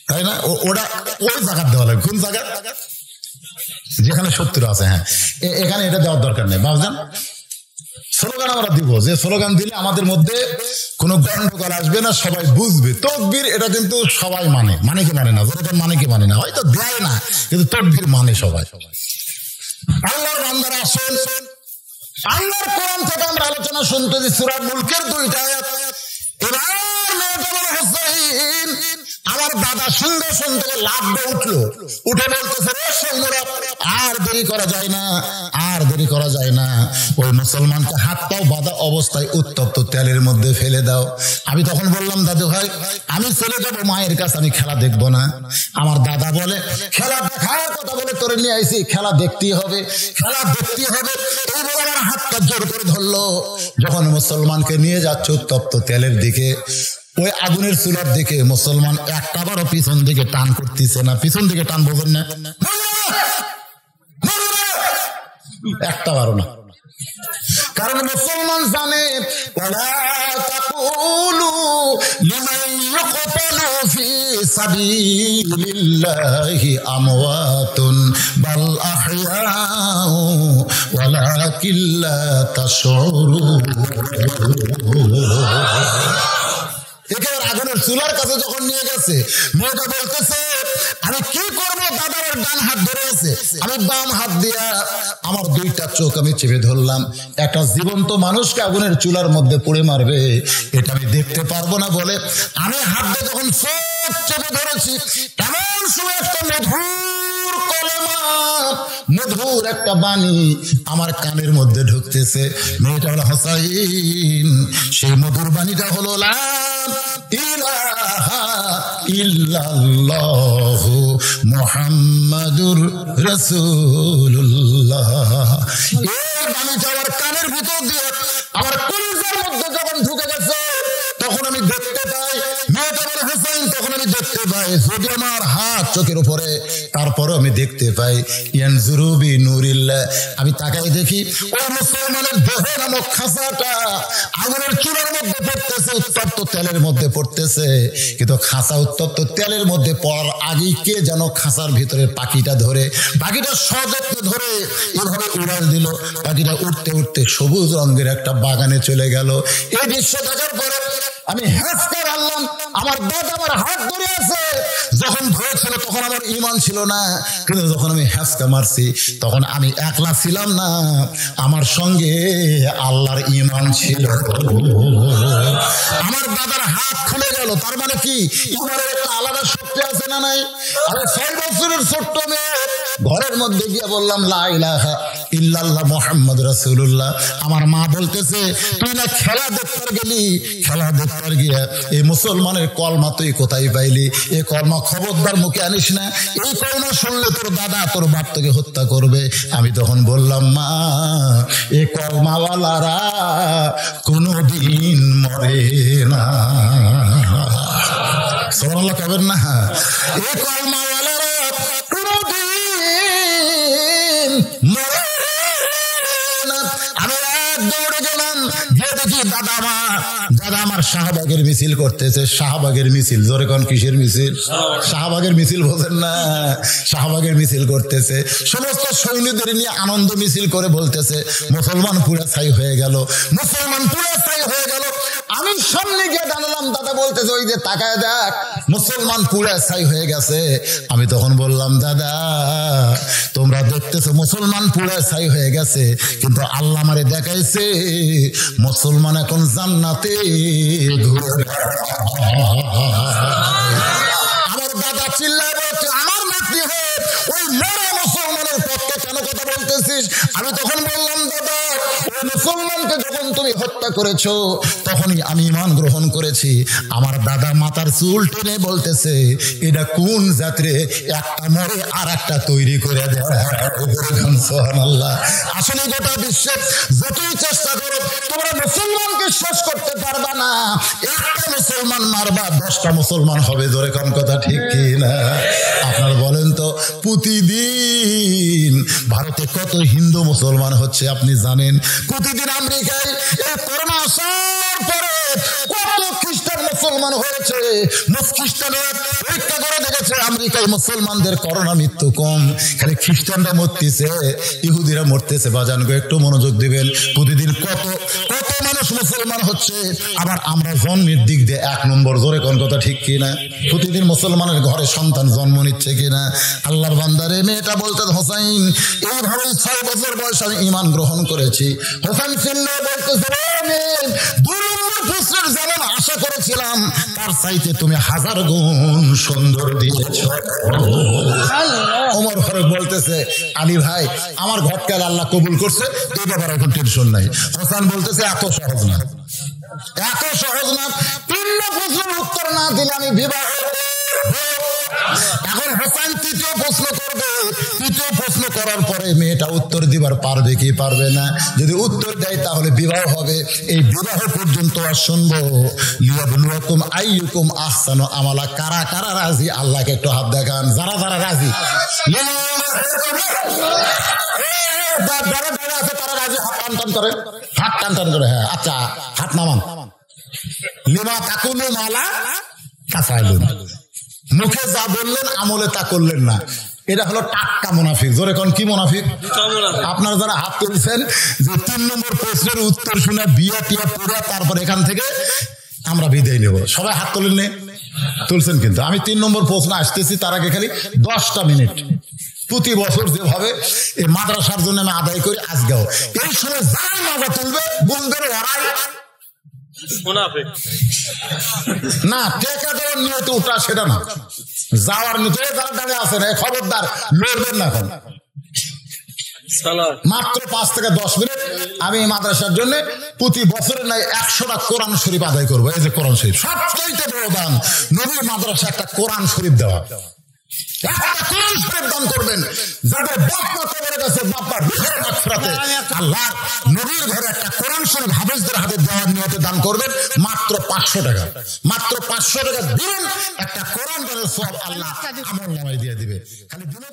Speaker 1: তাই না? ওরা ওই জায়গা দেওয়া লাগে। কোন জায়গা? যেখানে শত্রু আছে। হ্যাঁ, এখানে এটা দেওয়ার দরকার নেই। বাবজান স্লোগান আমরা দিব, যে স্লোগান দিলে আমাদের মধ্যে কোনো গন্ডগোল আসবে না, সবাই বুঝবে। তকবীর এটা কিন্তু সবাই মানে কি মানে না? যেরকম মানে কি মানে না, হয়তো দেয় না, কিন্তু তকবীর মানে সবাই। আল্লাহর বান্দারা আসেন, আল্লাহর কোরআন থেকে আমরা আলোচনা শুনতেছি, সূরা মুলকের 2টা আয়াত। এবার মেয়েটা বলে, হোসাইন আমার দাদা সিংহাসন থেকে লাফ দিয়ে উঠলো, উঠে বলতেছে, রে সৈন্যরা আর দেরি করা যায় না, আর দেরি করা যায় না, ওই মুসলমানকে হাত পাও বাঁধা অবস্থায় উত্তপ্ত তেলের মধ্যে ফেলে দাও। আমি তখন বললাম, দাদু ভাই আমি চলে যাবো মায়ের কাছে, আমি খেলা দেখবো না। আমার দাদা বলে, খেলা দেখার কথা বলে তোরে নিয়ে আইছি, খেলা দেখতেই হবে, খেলা দেখতেই হবে। এই বলে আমার হাতটা জোর করে ধরলো। যখন মুসলমানকে নিয়ে যাচ্ছে উত্তপ্ত তেলের দিকে, ওই আগুনের চুলার দিকে, মুসলমান একটাবারও পিছন দিকে টান করতেছে না। পিছন দিকে টান বোঝেন না? একটাবারও না। কারণ মুসলমান জানে, ওয়ালা তাকুলু লিমান ইউকতাল কুতিলু ফি সাবিলিল্লাহি আমওয়াতুন বাল আহইয়াউ ওয়ালাকিন লা তাশউরুন। একেবারে আগুনের চুলার কাছে যখন নিয়ে গেছে, মেয়েটা বলতেছে আমি কি করবো, দাদা আমার ডান হাত ধরে আছে, আমি বাম হাত দিয়া আমার দুইটা চোখ আমি চেপে ধরলাম। একটা জীবন্ত মানুষকে আগুনের চুলার মধ্যে পুড়ে মারবে, এটা আমি দেখতে পারবো না বলে আমি হাত দিয়ে যখন চোখ চেপে ধরেছি, এমন সময় একটা মধুর কলেমা, মধুর একটা বাণী আমার কানের মধ্যে ঢুকতেছে। মেয়েটা হলো হোসাইন, সেই মধুর বাণীটা হলো লা ইলাহা ইল্লাল্লাহু মুহাম্মাদুর রাসূলুল্লাহ। এই বাণীটা আমার কানের ভিতর দিয়ে আমার কলিজার মধ্যে যখন ঢুকে গেছে, তখন আমি দেখতে পাই, মেয়েটা বলে হোসেন, তখন আমি দেখতে পাই যদি আমার হাত চোখের উপরে, তারপরও আমি দেখতে পাই ইয়ানজুরু বি নূরিল্লাহ। আমি তাকাই দেখি ওই মুসলমানের দেহ নামক খাঁচাটা আগুনের চুলার মধ্যে পড়তেছে, উত্তপ্ত তেলের মধ্যে পড়তেছে। কিন্তু খাঁচা উত্তপ্ত তেলের মধ্যে পড়ার আগেই কে যেন খাঁচার ভিতরে পাখিটা ধরে, পাখিটা সযত্নে ধরে এভাবে উড়াল দিল। পাখিটা উঠতে উঠতে সবুজ রঙের একটা বাগানে চলে গেল। এই দৃশ্য দেখার পরে আমি হাসতে পারলাম, আমার দাদা আমার হাত ধরে আছে। যখন ধরেছিল তখন আমার ঈমান ছিল না, কিন্তু যখন আমি হাসকা মারছি তখন আমি একলা ছিলাম না, আমার সঙ্গে আল্লাহর ঈমান ছিল। আমার দাদার হাত খুলে গেল, তার মানে কি ঈমানের একটা আলাদা শক্তি আছে না নাই? আরে 6 বছরের ছোট্ট মেয়ে ঘরের মধ্যে গিয়ে বললাম লা ইলাহা ইল্লাল্লাহ মুহাম্মদ রাসূলুল্লাহ। আমার মা বলতেছে তুই না খেলা দেখতে গেলি, খেলা দেখতে গিয়ে এই মুসলমানের কলমা তুই কোথায় পাইলি? এই কলমা খবরদার মুখে আনিস না, এই কলমা শুনলে তোর দাদা তোর বাপ তোকে হত্যা করবে। আমি তখন বললাম মা, এই কলমাওয়ালারা কোনদিন মরে না। সুবহানাল্লাহ কবেন না? এই কলমাওয়ালারা কোনদিন মরে না। আমি এক দৌড়ে গেলাম, গিয়ে দেখি দাদা আমার শাহবাগের মিছিল করতেছে। শাহবাগের মিছিল, জোরে কোন কিসের মিছিল? শাহবাগের মিছিল বোঝেন না? শাহবাগের মিছিল করতেছে, সমস্ত সৈন্যদের নিয়ে আনন্দ মিছিল করে বলতেছে মুসলমান পুরা ছাই হয়ে গেল, মুসলমান পুরা ছাই হয়ে গেল। আমি সামনে গিয়ে দাঁড়ালাম, দাদা বলতেছে ওই যে তাকায় দেখ মুসলমান পুরা ছাই হয়ে গেছে। আমি তখন বললাম দাদা তোমরা দেখতেছো মুসলমান পুরা ছাই হয়ে গেছে, কিন্তু আল্লাহ আমারে দেখাইছে মুসলমান এখন জান্নাতে ঘুরে। আমার দাদা চিল্লায় বলছে আমার নাতি হয়ে ওই মরা মুসলমানের পক্ষে কেন কথা বলতেছিস? আমি তখন বললাম দাদা ওই মুসলমানকে যখন তুমি হত্যা করেছো তখনই আমি ঈমান গ্রহণ করেছি। আমার দাদা মাথার চুল টেনে বলতেছে এটা কোন জাতিরে, একটা মরে আর একটা তৈরি করে দেয়। সুবহানাল্লাহ। আসলে গোটা বিশ্বে যতই চেষ্টা করো তোমরা মুসলমানকে শেষ করতে পারবা না। একটা মুসলমান মারবা 10টা মুসলমান হবে, ধরে কোন কথা ঠিক কি না? আপনারা বলেন তো প্রতিদিন ভারতে কত হিন্দু মুসলমান হচ্ছে আপনি জানেন? প্রতিদিন আমেরিকায় এই করোনা আসার পরে কত খ্রিস্টান মুসলমান হয়েছে। খ্রিস্টানরা পরীক্ষা করে দেখেছে আমেরিকায় মুসলমানদের করোনা মৃত্যু কম, খালি খ্রিস্টানরা মরতেছে, ইহুদিরা মরতেছে। বাজান গো একটু মনোযোগ দিবেন, প্রতিদিন কত কত মানুষ মুসলমান হচ্ছে। আবার আমরা জন্মের দিক দিয়ে 1 নম্বর, জোরে কোন কথা ঠিক কিনা? প্রতিদিন মুসলমানের ঘরে সন্তান জন্ম নিচ্ছে কিনা? আল্লাহর বান্দারে মেয়েটা বলতে হোসাইন এইভাবে 6 বছর বয়স আমি ঈমান গ্রহণ করেছি। হোসাইন চিল্লা বলতেছে যেমন আশা করেছিলাম তার চাইতে তুমি 1000 গুণ সুন্দর দিয়েছ। ওমর ফারুক বলতেছে আলী ভাই আমার ঘটকাল আল্লাহ কবুল করছে, এই ব্যাপারে এখন টেনশন নাই। হোসেন বলতেছে এত সহজ না, এত সহজ না, 3 প্রশ্নের উত্তর না দিলে আমি বিবাহ। এখন হোসেন 3য় প্রশ্ন করবে, 3য় প্রশ্ন করার পরে মেয়েটা উত্তর দিবার পারবে কি পারবে না? যদি উত্তর দেয় তাহলে বিবাহ হবে। এই বিবাহ পর্যন্ত আর শুনবো লিয়াবলুয়াকুম আইয়ুকুম আহসানু আমালা। কারা কারা রাজি? আল্লাহকে একটু হাত দেখান, যারা যারা রাজি। যারা যারা আছে তারা রাজি, হাত টান করে, হাত টান করে। হ্যাঁ আচ্ছা হাত নামান। লিমা তাকুলু মালা কাঁচা আলু। মুখে যা বললেন আমলে তা করলেন না, এটা হলো টাটকা মুনাফিক। জোরে কোন কি মুনাফিক? আপনারা যারা হাত তুলছেন যে 3 নম্বর প্রশ্নের উত্তর শুনে বিয়া টিয়া পড়ে তারপর এখান থেকে আমরা বিদায় নেব, সবাই হাত তুলেন নে? তুলছেন। কিন্তু আমি 3 নম্বর প্রশ্ন আসতেছি, তার আগে খালি 10টা মিনিট প্রতি বছর যেভাবে এই মাদ্রাসার জন্য আমি আদায় করি আজকেও এই সময় যাই মজা তুলবে বুঝবেন ওরাই না। টেকা দেওয়ার নিয়তে ওটা সেটা না, যাওয়ার নিয়তে যারা দাঁড়িয়ে আছে না খবরদার লড়বেন না। এখন মাত্র 5 থেকে 10 মিনিট আমি এই মাদ্রাসার জন্য প্রতি বছরের নাই 100টা কোরআন শরীফ আদায় করবো। এই যে কোরআন শরীফ সবচাইতে বড় দান নবীর মাদ্রাসা একটা কোরআন শরীফ দেওয়া। একটা কোরআন শরীফ দান করবেন যাদের বাপ মা কবরে গেছে, বাপ্পার রূহের মাগফিরাতে আল্লাহ নবীর ঘরে একটা কোরআন শরীফ হাফেজদের হাতে দেওয়ার নিয়তে দান করবেন। মাত্র 500 টাকা, মাত্র 500 টাকা দিন একটা কোরআন সওয়াব আল্লাহ আমল নামায় দিয়ে দিবে। খালি দিনে